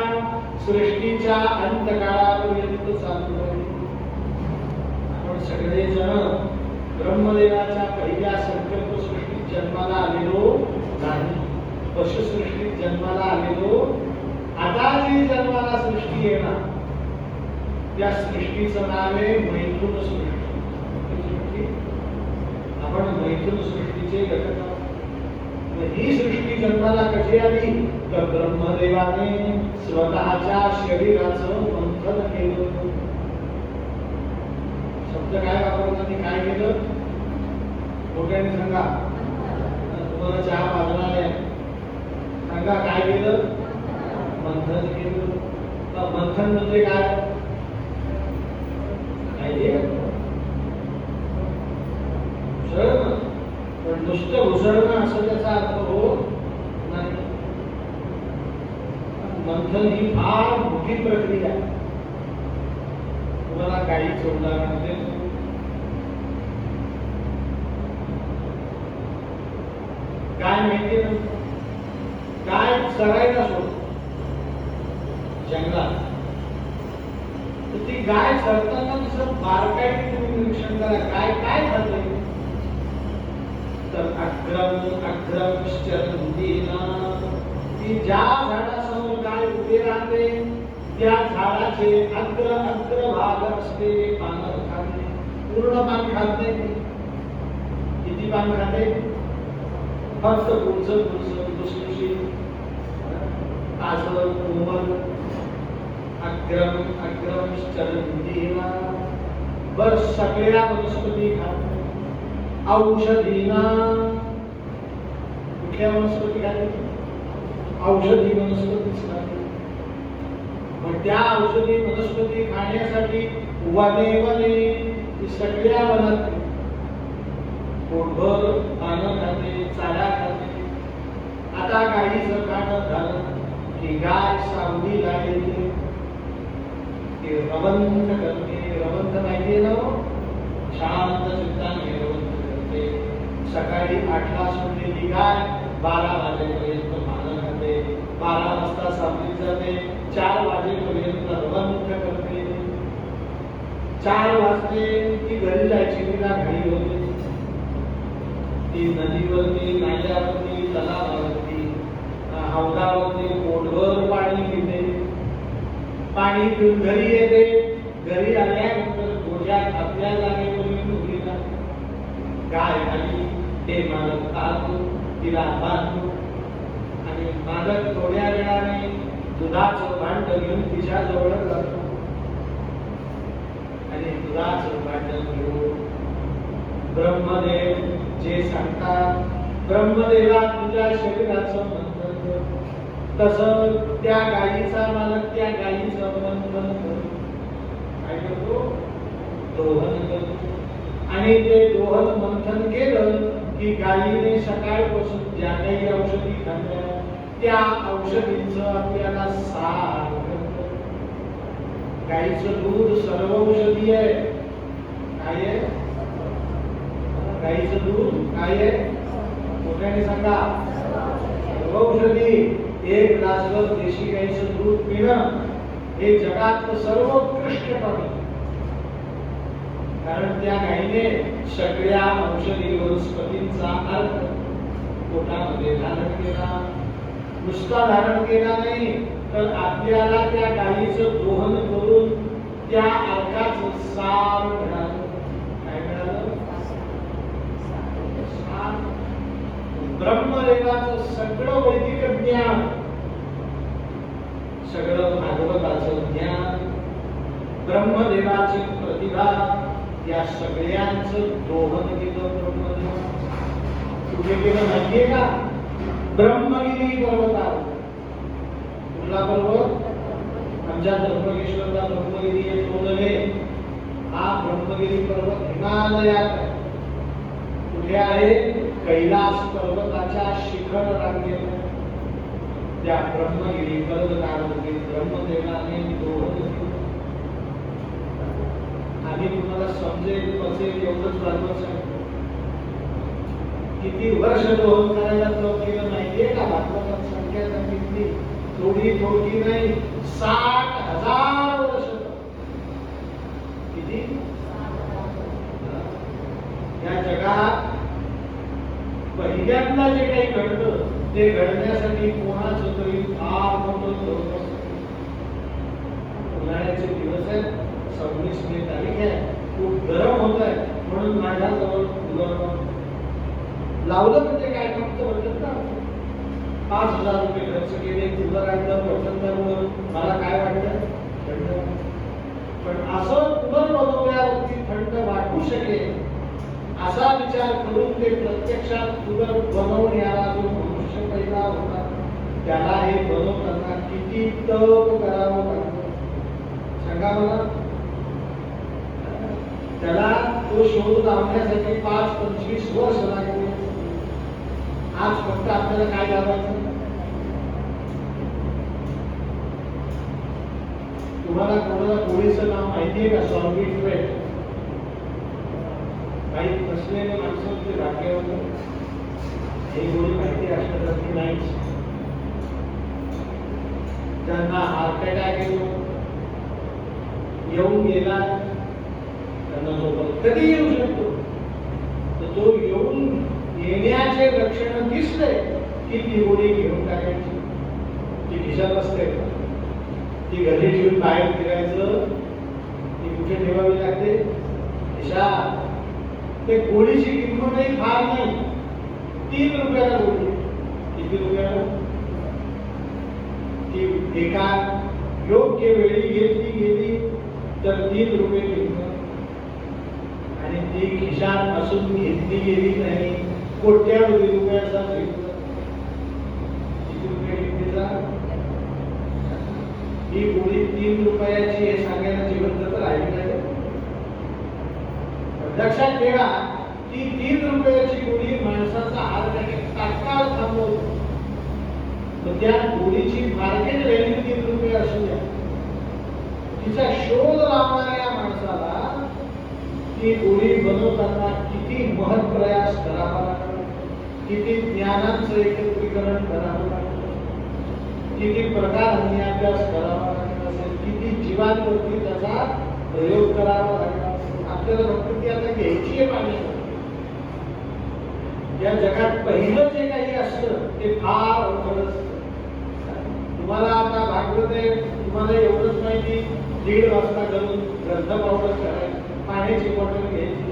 सृष्टीच्या अंतकाळापर्यंत चालू राहिली. आपण सगळेजण ब्रह्मदेवाच्या पहिल्या संकल्प सृष्टीत जन्माला आलेलो नाही, पशुसृष्टीत जन्माला आलेलो. आता जी जन्माला सृष्टी येणार त्या सृष्टीचं नाव आहे मैथुन सृष्टी. आपण मैथुन सृष्टीचे घटक आहोत. ही सृष्टी जन्माला कशी आली? तर ब्रह्मदेवाने स्वतःच्या शरीराचं मंथन केलं. शब्द काय वापरला? काय केलं? मोठ्याने सांगा. तुम्हाला चहा पाजणार आहे, सांगा काय केलं? मंथन केलं. मंथन म्हणजे काय? पण नुसतं घुसळणं असं त्याचा अर्थ होत नाही. मंथन ही फार मोठी प्रक्रिया आहे. तुम्हाला काहीच उदाहरण देतो. गाय माहिती ना? गाय चरायला सोडतो जंगलात. तर ती गाय चरताना तसं बारकाईने तुम्ही निरीक्षण करा, गाय काय खाते? तर अग्रम चरंतीना. ती ज्या झाडासमोर गाय उभी राहते त्या झाडाचे अग्र भाग असलेले पानं खाते. पूर्ण पान खात नाही. किती पान खाते? फक्त पुढचं दुसरीशी ताजं कोमल. अग्रम चरंतीना. बस सगळ्या वनस्पती खाते. औषधीना. कुठल्या वनस्पती खाते? औषधी वनस्पतीच खाते. मग त्या औषधी वनस्पती खाण्यासाठी वने सगळ्या वनात पोटभर पानं खाते, चारा खाते. आता गाईचं खाणं झालं की गाय सावलीला येते. ती रवंथ करते. रवंथ माहितीये ना? शांत चित्ताने रवंथ करते. सकाळी 8ला सुटलेली गाय 12 वाजेपर्यंत पानं खाते. 12 वाजता सावलीत जाते. 4 वाजेपर्यंत रवंथ करते. 4 वाजते ती घरी जायची, तिला घाई होते. ती नदीवरती, नाल्यावरती, तलावावरती, हौदावरती पोटभर पाणी पिते. पाणी पिऊन घरी येते. घरी आल्यानंतर गोठ्यात आपल्या जागेपर्यंत उभी राहते. गाय हे मालक पाहतो, तिला पाहतो आणि मालक थोड्या वेळाने दुधाचं भांड घेऊन तिच्या जवळ जातो आणि दुधाचं भांड घेऊन ब्रह्मदेव जे सांगतात, ब्रह्मदेवा तुझ्या शरीराचं मंथन कर. तसं त्या गायीचा मालक त्या गायीचं मंथन करतो. काय करतो? दोहन करतो. आणि ते दोहन मंथन केलं की गायीने सकाळपासून ज्या काही औषधी खाल्ल्या त्या औषधींचं आपल्याला सार करतं. गायीचं दूध सर्व औषधी आहे. काय आहे? गायीचं दूध काय आहे? मोठ्याने सांगा. सर्व औषधी. एक ग्लासभर देशी गायीचं दूध पिणं हे जगात सर्वोत्कृष्ट पाणी. कारण त्या गायीने सगळ्या औषधी वनस्पतींचा अर्थ पोटामध्ये धारण केला. नुसता धारण केला नाही तर आपल्याला त्या गायीचं दोहन करून त्या अर्काचं सार मिळालं. काय मिळालं? सार. ब्रह्मदेवाचं सगळं वैदिक ज्ञान, सगळं भागवताचं ज्ञान, ब्रह्मदेवाची प्रतिभा, या सगळ्यांचं दोहन केलं ब्रह्मदेव. कुठे केलं माहितीये का? ब्रह्मगिरी पर्वतावर. कुठला पर्वत? आमच्या त्र्यंबकेश्वरला ब्रह्मगिरी आहे, तो नव्हे. हा ब्रह्मगिरी पर्वत हिमालयात आहे. कुठे आहे? कैलास पर्वताच्या शिखर रांगेत. त्या ब्रह्मगिरी पर्वतावरती ब्रह्मदेवाने दोहन केलं. आम्ही तुम्हाला समजेल पचेल एवढंच बरोबर सांगतो. किती वर्ष दोहन करायला प्रयोग केलं माहितीये का? भागवतात संख्या सांगितली थोडी थोडी नाही, 60,000 वर्ष. किती? या जगात पहिल्यांदा जे काही घडलं ते घडण्यासाठी कोणाचं तरी फार मोठं धोरण असतं. उन्हाळ्याचे दिवस आहेत, 26 मे तारीख आहे, खूप गरम होत आहे, म्हणून माझ्याजवळ कूलर लावलं. म्हणजे काय फक्त वाटत ना 5,000 रुपये खर्च केले, कूलर आणलं पटकन. मला काय वाटतं? थंड. पण असं कूलर बनवल्यावरती थंड वाटू शकेल असा विचार करून ते प्रत्यक्षात कूलर बनवण्याला जो मनुष्य पहिला होता त्याला हे बनवताना किती तप करावं लागतं सांगा मला. त्याला तो शोध लावण्यासाठी 5-25 वर्ष लागले. आज फक्त आपल्याला काय लावायचं? तुम्हाला कोणाला गोळीचं नाव माहितीये का? सॉर्बिट्रेट. काही नसलेले माणसं ते भाग्य होतं. ही गोळी माहिती असतात की नाही? त्यांना हार्ट अटॅक येऊन गेला, त्यांना सोबत कधी येऊ शकतो. तर तो येऊन येण्याचे लक्षण दिसले की ती गोळी घेऊन टाकायची. ती खिशात असते, ती घरी ठेवून बाहेर फिरायचं. ती कुठे ठेवावी लागते? खिशात. ते गोळीची किंमतही फार नाही, 3 रुपयाला गोळी. किती रुपयाला? ती एका योग्य वेळी घेतली गेली तर 3 रुपये किंमत. आणि ती खिशात असून घेतली गेली नाही, कोट्यावधी रुपयाचा किंमत. किती रुपये किमतीचा? ही गोळी 3 रुपयाची हे सांगायला जिवंत तर राहिली नाही. लक्षात ठेवा, ती 3 रुपयाची गोळी माणसाचा हार्ट अटॅक तात्काळ थांबवतो. तर त्या गोळीची मार्केट व्हॅल्यू 3 रुपये असू द्या, तिचा शोध लावणाऱ्या माणसाला ती गोळी बनवताना किती महत्प्रयास करावा लागतो, किती ज्ञानाचं एकत्रीकरण करावं लागतं, किती प्रकारांनी अभ्यास करावा लागत असेल, किती जीवांवरती त्याचा प्रयोग करावा लागला. आपल्याला फक्त ती आता घ्यायची आहे पाणी. या जगात पहिलं जे काही असतं ते फार अवघड असतं. तुम्हाला आता भागवत आहे, तुम्हाला एवढंच माहिती 1:30 वाजता घरून ग्रंथ पावडर करायची, पाण्याची बॉटल घ्यायची,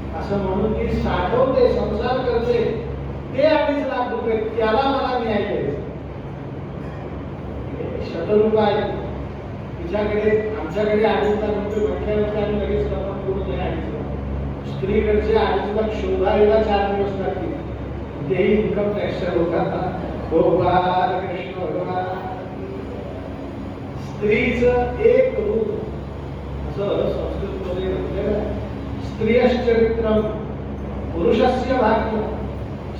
असं म्हणून ती साठवते, संसार करते, ते 2.5 लाख रुपये त्याला मला न्याय द्यायचा. शतरूपा आहे तिच्याकडे, आमच्याकडे 2.5 लाख रुपये म्हटल्यानंतर आम्ही लगेच करून पूर्ण नाही 2.5 लाख. स्त्रीकडचे 2.5 लाख शोधायला 4 दिवस लागतील, तेही इन्कम टॅक्सच्या लोकांना. गोपाल कृष्ण भगवान. स्त्रीचं एक रूप असं संस्कृतमध्ये म्हटलेलं आहे. स्त्रियश्चरित्रम पुरुषस्य भाग्यम.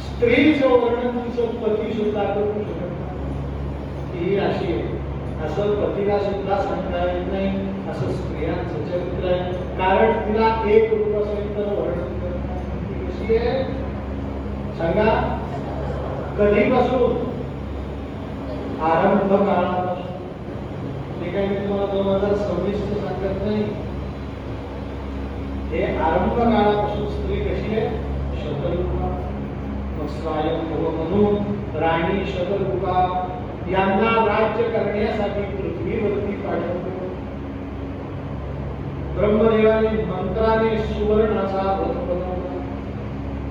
स्त्रीचं वर्णन तिचं पती सुद्धा करू शकत नाही. ही अशी आहे. असं पतीला सुद्धा सांगता येत नाही, असं स्त्रियांचं चरित्र आहे. कारण तिला एक रूप असेल तर वर्णन करतात. ती कशी आहे सांगा. कधीपासून? आरंभ काळापासून. ते काही मी तुम्हाला 2026 सांगत नाही. हे आरंभ काळापासून स्त्री कशी आहे? शतरूपा. मग स्वयंभू म्हणून राणी शतरूपा यांना राज्य करण्यासाठी पृथ्वीवरती पाठवतो. ब्रह्मदेवाने मंत्राने सुवर्णाचा रथ बनवला.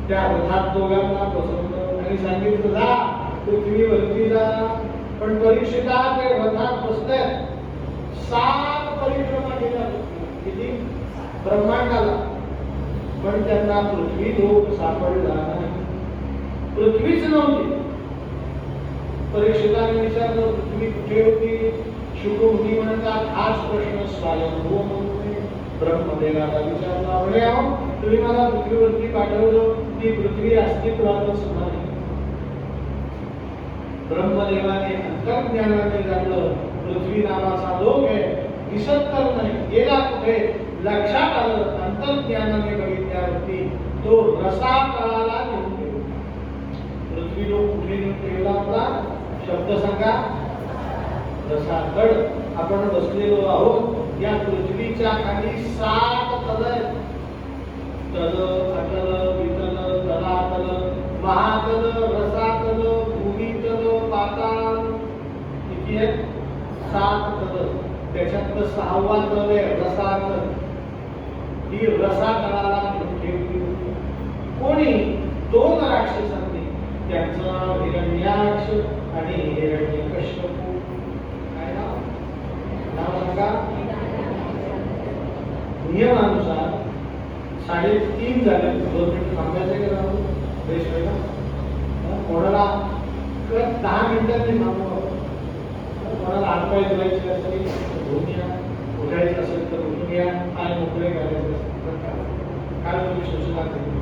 त्या रथात दोघांना बसवलं आणि सांगितलं जा पृथ्वीवरती जा. पण परीक्षिता ते रथात बसले 7 परिक्रमा केल्या. किती? ब्रह्मांडाला. पण त्यांना पृथ्वी लोक सापडला नाही. पृथ्वीच नव्हती. परीक्षिताने विचारलं पृथ्वी कुठे होती? शुकमुनी म्हणतात हाच प्रश्न स्वयंभू ब्रह्मदेवाला विचारला. म्हणे अहो तुम्ही मला पृथ्वीवरती पाठवलं, ती पृथ्वी अस्तित्वातच नाही. ब्रह्मदेवाने अंतर्ज्ञानाने जाणलं पृथ्वी नावाचा लोक आहे, दिसत तर नाही, गेला कुठे? लक्षात आलं. अंतर्ज्ञानाने बघितल्यावरती तो रसातळाला नेऊन गेला. पृथ्वी लोक कुठे नेऊन ठेवला होता? शब्द सांगा. रसातळ. आपण बसलेलो आहोत. या पृथ्वीच्या खाली 7 तल आहेत. तल, अतल, वितल, तलातल, महातल, रसातल, भूमितल, पाताळ. किती आहेत? 7 तल. त्याच्यातलं 6वा तल आहे रसातल. ही रसातळाला ठेवली होती. कोणी? 2 राक्षसांनी. त्यांचं हिरण्याक्ष आणि हिरण्यकश्यपू. काय नाव? नाव सांगा. नियमानुसार 3:30 झाले. 2 मिनिट थांबायचे का जाऊ? फ्रेश व्हायला. कोणाला 10 मिनिटांनी थांबवा. कोणाला हातपाय धुवायचे असेल धुवून या, उठायचं असेल तर उठून या, पाय मोकळे करायचे असेल तर करा. काय तुम्ही सूचना केली?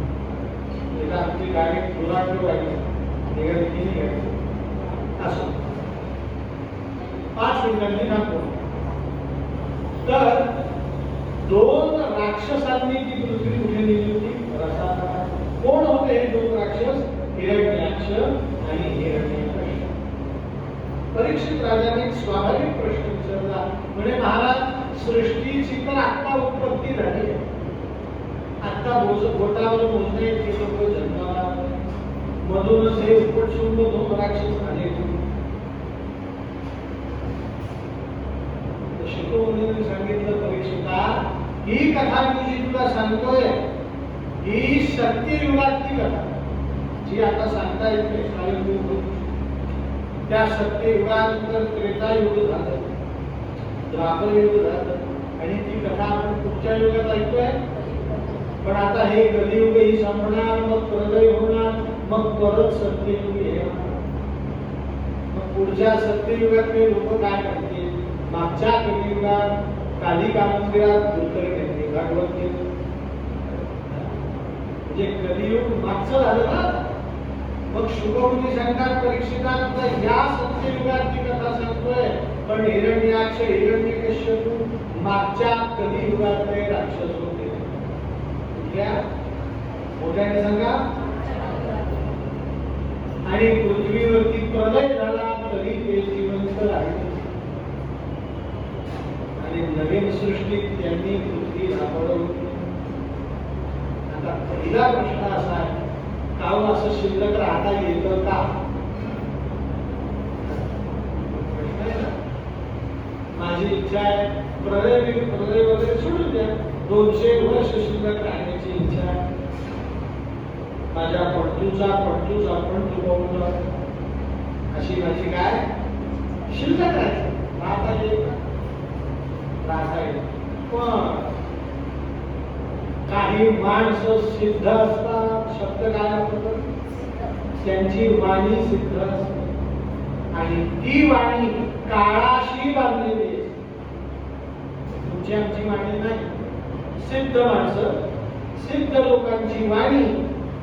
एकदा आमची गाडी पुराण गाडी निघाली की निघायची असं 5 मिनिटांनी थांबवा. तर 2 राक्षसांनी ती पृथ्वी कुठे नेली होती? रसातळाला. कोण होते हे 2 राक्षस? हिरण्याक्ष आणि हिरण्यकश्यप. परीक्षित राजाने एक स्वाभाविक प्रश्न विचारला. म्हणजे महाराज सृष्टीची तर आता उत्पत्ती झाली आहे, आता बोटावर मोजणे ते लोक जन्माला, मधूनच हे उपटशुंभ 2 राक्षस आले. शुकमुनीने सांगितलं परीक्षिता ही कथा मी जी तुला सांगतोय ही सत्ययुगातली कथा, जी आता सांगता येत नाही. स्वयंभू. त्या सत्ययुगानंतर त्रेतायुग झालं, द्वापर युग झालं आणि ती कथा आपण पुढच्या युगात ऐकतोय. पण आता हे कलियुग ही संपणार, मग प्रलय होणार, मग परत सत्ययुग येणार. मग पुढच्या सत्ययुगातले लोक काय करतील? मागच्या कलियुगात कालिका मंदिरात कीर्तन घेतले, भागवत गीता. म्हणजे कलियुग मागचं झालं ना. मग शुकमुनी सांगतात परीक्षिता तुला या सत्ययुगातली कथा सांगतोय, पण हिरण्याक्ष हिरण्यकश्यपू मागच्या कलियुगातले राक्षस होते. कुठल्या? मोठ्याने सांगा. आणि पृथ्वीवरती प्रलय झाला तरी ते जिवंत राहिले आणि नवीन सृष्टीत त्यांनी पृथ्वी सापडवली. आता पहिला प्रश्न असा आहे, काहून असं शिल्लक राहता येतं का? माझी इच्छा आहे प्रलय वगैरे सोडून द्या, 200 वर्ष शिल्लक राहण्याची इच्छा आहे. माझ्या पणतूचा पण तुटवून अशी माझी काय शिल्लक आहे. राहता येईल राहता येईल. पण काही माणसं सिद्ध असतात. शब्द काय वापरतात? त्यांची वाणी सिद्ध असते आणि ती वाणी काळाशी बांधलेली आहे. तुमची आमची वाणी नाही. सिद्ध माणसं, सिद्ध लोकांची वाणी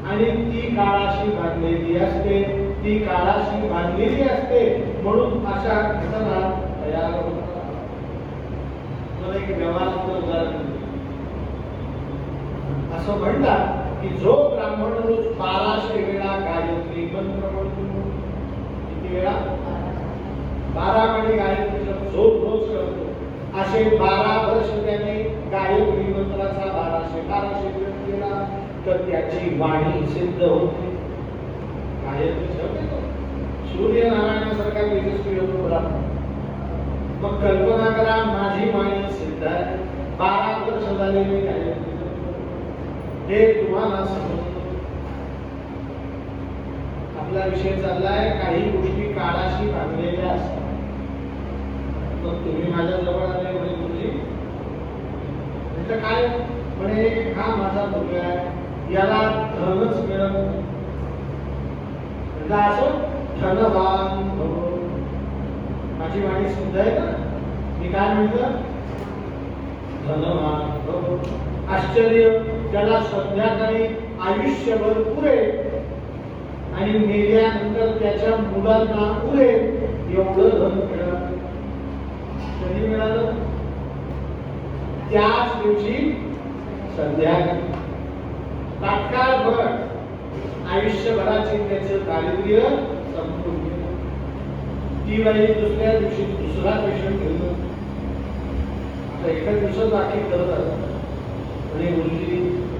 आणि ती काळाशी बांधलेली असते. ती काळाशी बांधलेली असते म्हणून अशा घटना तयार होतात. मला एक व्यवहाराचं उदाहरण असं म्हणतात की जो ब्राह्मण रोज 1200 वेळा गायत्री मंत्र म्हणतो. किती वेळा? 12 वेळी गायत्री जो रोज करतो. असे 12 वर्ष त्याने गायत्री मंत्राचा 1200 जप केला तर त्याची वाणी सिद्ध होते. गायत्री जप येतो. सूर्यनारायणासारखा तेजस्वी होतो ब्राह्मण. मग कल्पना करा माझी वाणी सिद्ध आहे. 12 वर्ष झाले मी गायत्री हे तुम्हाला समजतो. आपला विषय चाललाय काही गोष्टी काळाशी बांधलेल्या असतात. मग तुम्ही माझ्या जवळ आले म्हणे गुरुजी म्हटलं काय? म्हणे हा माझा मुलगा आहे याला धनच मिळत नाही. म्हटलं असं धनवान भव. माझी वाणी सिद्ध आहे ना. मी काय म्हटलं? धनवान भव. आश्चर्य त्याला संध्याकाळी आयुष्यभर पुरेल आणि मेल्यानंतर त्याच्या मुलांना पुरेल एवढं धन मिळालं. कधी मिळालं? त्याच दिवशी संध्याकाळी. तात्काळभर आयुष्यभराची त्याचं दारिद्र्य संपून गेलं. ती बाई दुसऱ्या दिवशी दुसरा पेशंट घेऊन आता एका दिवसात बाकी करत आला. आणि गुरुजी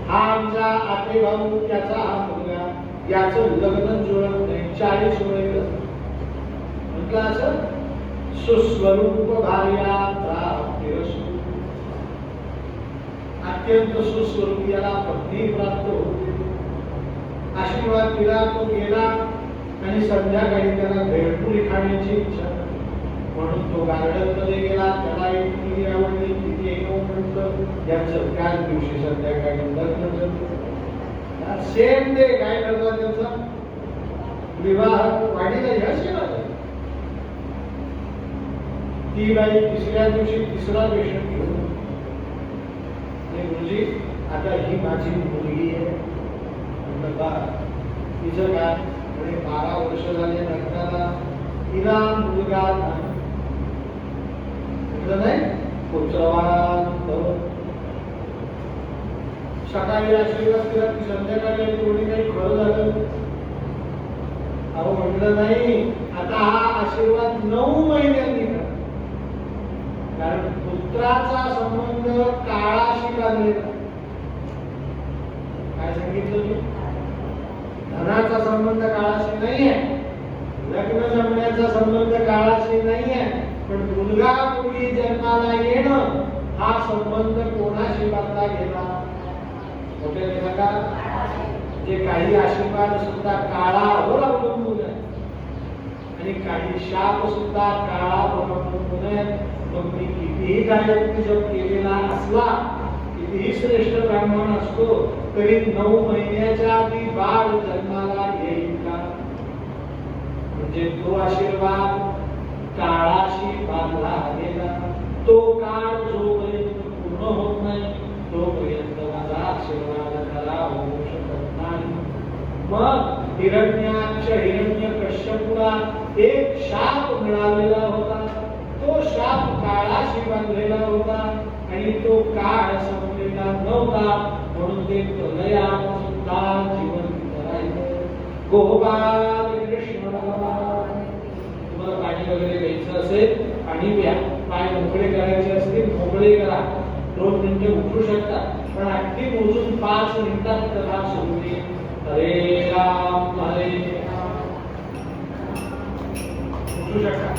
हा आमचा आते भाऊ त्याचा हा मुलगा याचं लग्न जुळत नाही. 40 वय. म्हटलं असं सुस्वरूप भार्या प्राप्तिरसु. अत्यंत सुस्वरूप याला पत्नी प्राप्त होती. आशीर्वाद दिला तो गेला आणि संध्याकाळी त्याला भेळपुरी खाण्याची इच्छा म्हणून तो गार्डन मध्ये गेला. त्याला एक मुलगी आवडली. तिथे येऊन म्हटलं याचं त्याच दिवशी संध्याकाळी लग्न झालं. सेम डे काय ठरला त्यांचा विवाह. वाढीला यश येणार. ती बाई तिसऱ्या दिवशी तिसरा पेशंट घेऊन गुरुजी आता ही माझी मुलगी आहे. तिचं काय? म्हणजे 12 वर्ष झाले लग्नाला तिला मुलगा नाही. पुत्रवान भव. सकाळी आशीर्वाद केला की संध्याकाळी कोणी काही खरं झालं. अहो म्हटलं नाही. आता हा आशीर्वाद 9 महिन्यांनी करा. कारण पुत्राचा संबंध काळाशी बांधलेला. काय सांगितलं मी? धनाचा संबंध काळाशी नाही आहे. लग्न जमण्याचा संबंध काळाशी नाही आहे. पण मुलगा मुलगी जन्माला येणं हा संबंध कोणाशी बांधला गेला? मोठे नका. जे काही आशीर्वाद सुद्धा काळावर अवलंबून आहे आणि काही शाप सुद्धा काळावर अवलंबून आहे. मग मी कितीही गायत्री जप केलेला असला, कितीही श्रेष्ठ ब्राह्मण असतो तरी 9 महिन्याच्या आधी बाळ जन्माला येईल का? म्हणजे तो आशीर्वाद काळाशी बांधला गेला. तो काळ जोपर्यंत पूर्ण होत नाही तोपर्यंत माझा आशीर्वाद खरा होऊ शकत नाही. मग हिरण्यकश्यपूला एक शाप मिळालेला होता. तो शाप काळाशी बांधलेला होता आणि तो काळ संपलेला नव्हता म्हणून ते प्रलयात सुद्धा जिवंत राहिले. गोपाल कृष्ण भगवान. तुम्हाला पाणी वगैरे घ्यायचं असेल पाणी प्या. पाय मोकळे करायचे असतील मोकळे करा. 2 मिनिटे उठू शकता पण अगदी मोजून 5 मिनिटात कथा सुरू होईल. हरे राम हरे राम. उठू शकता.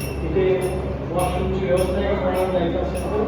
तिथे वॉशरूमची व्यवस्था आहे का? जायचं असेल तर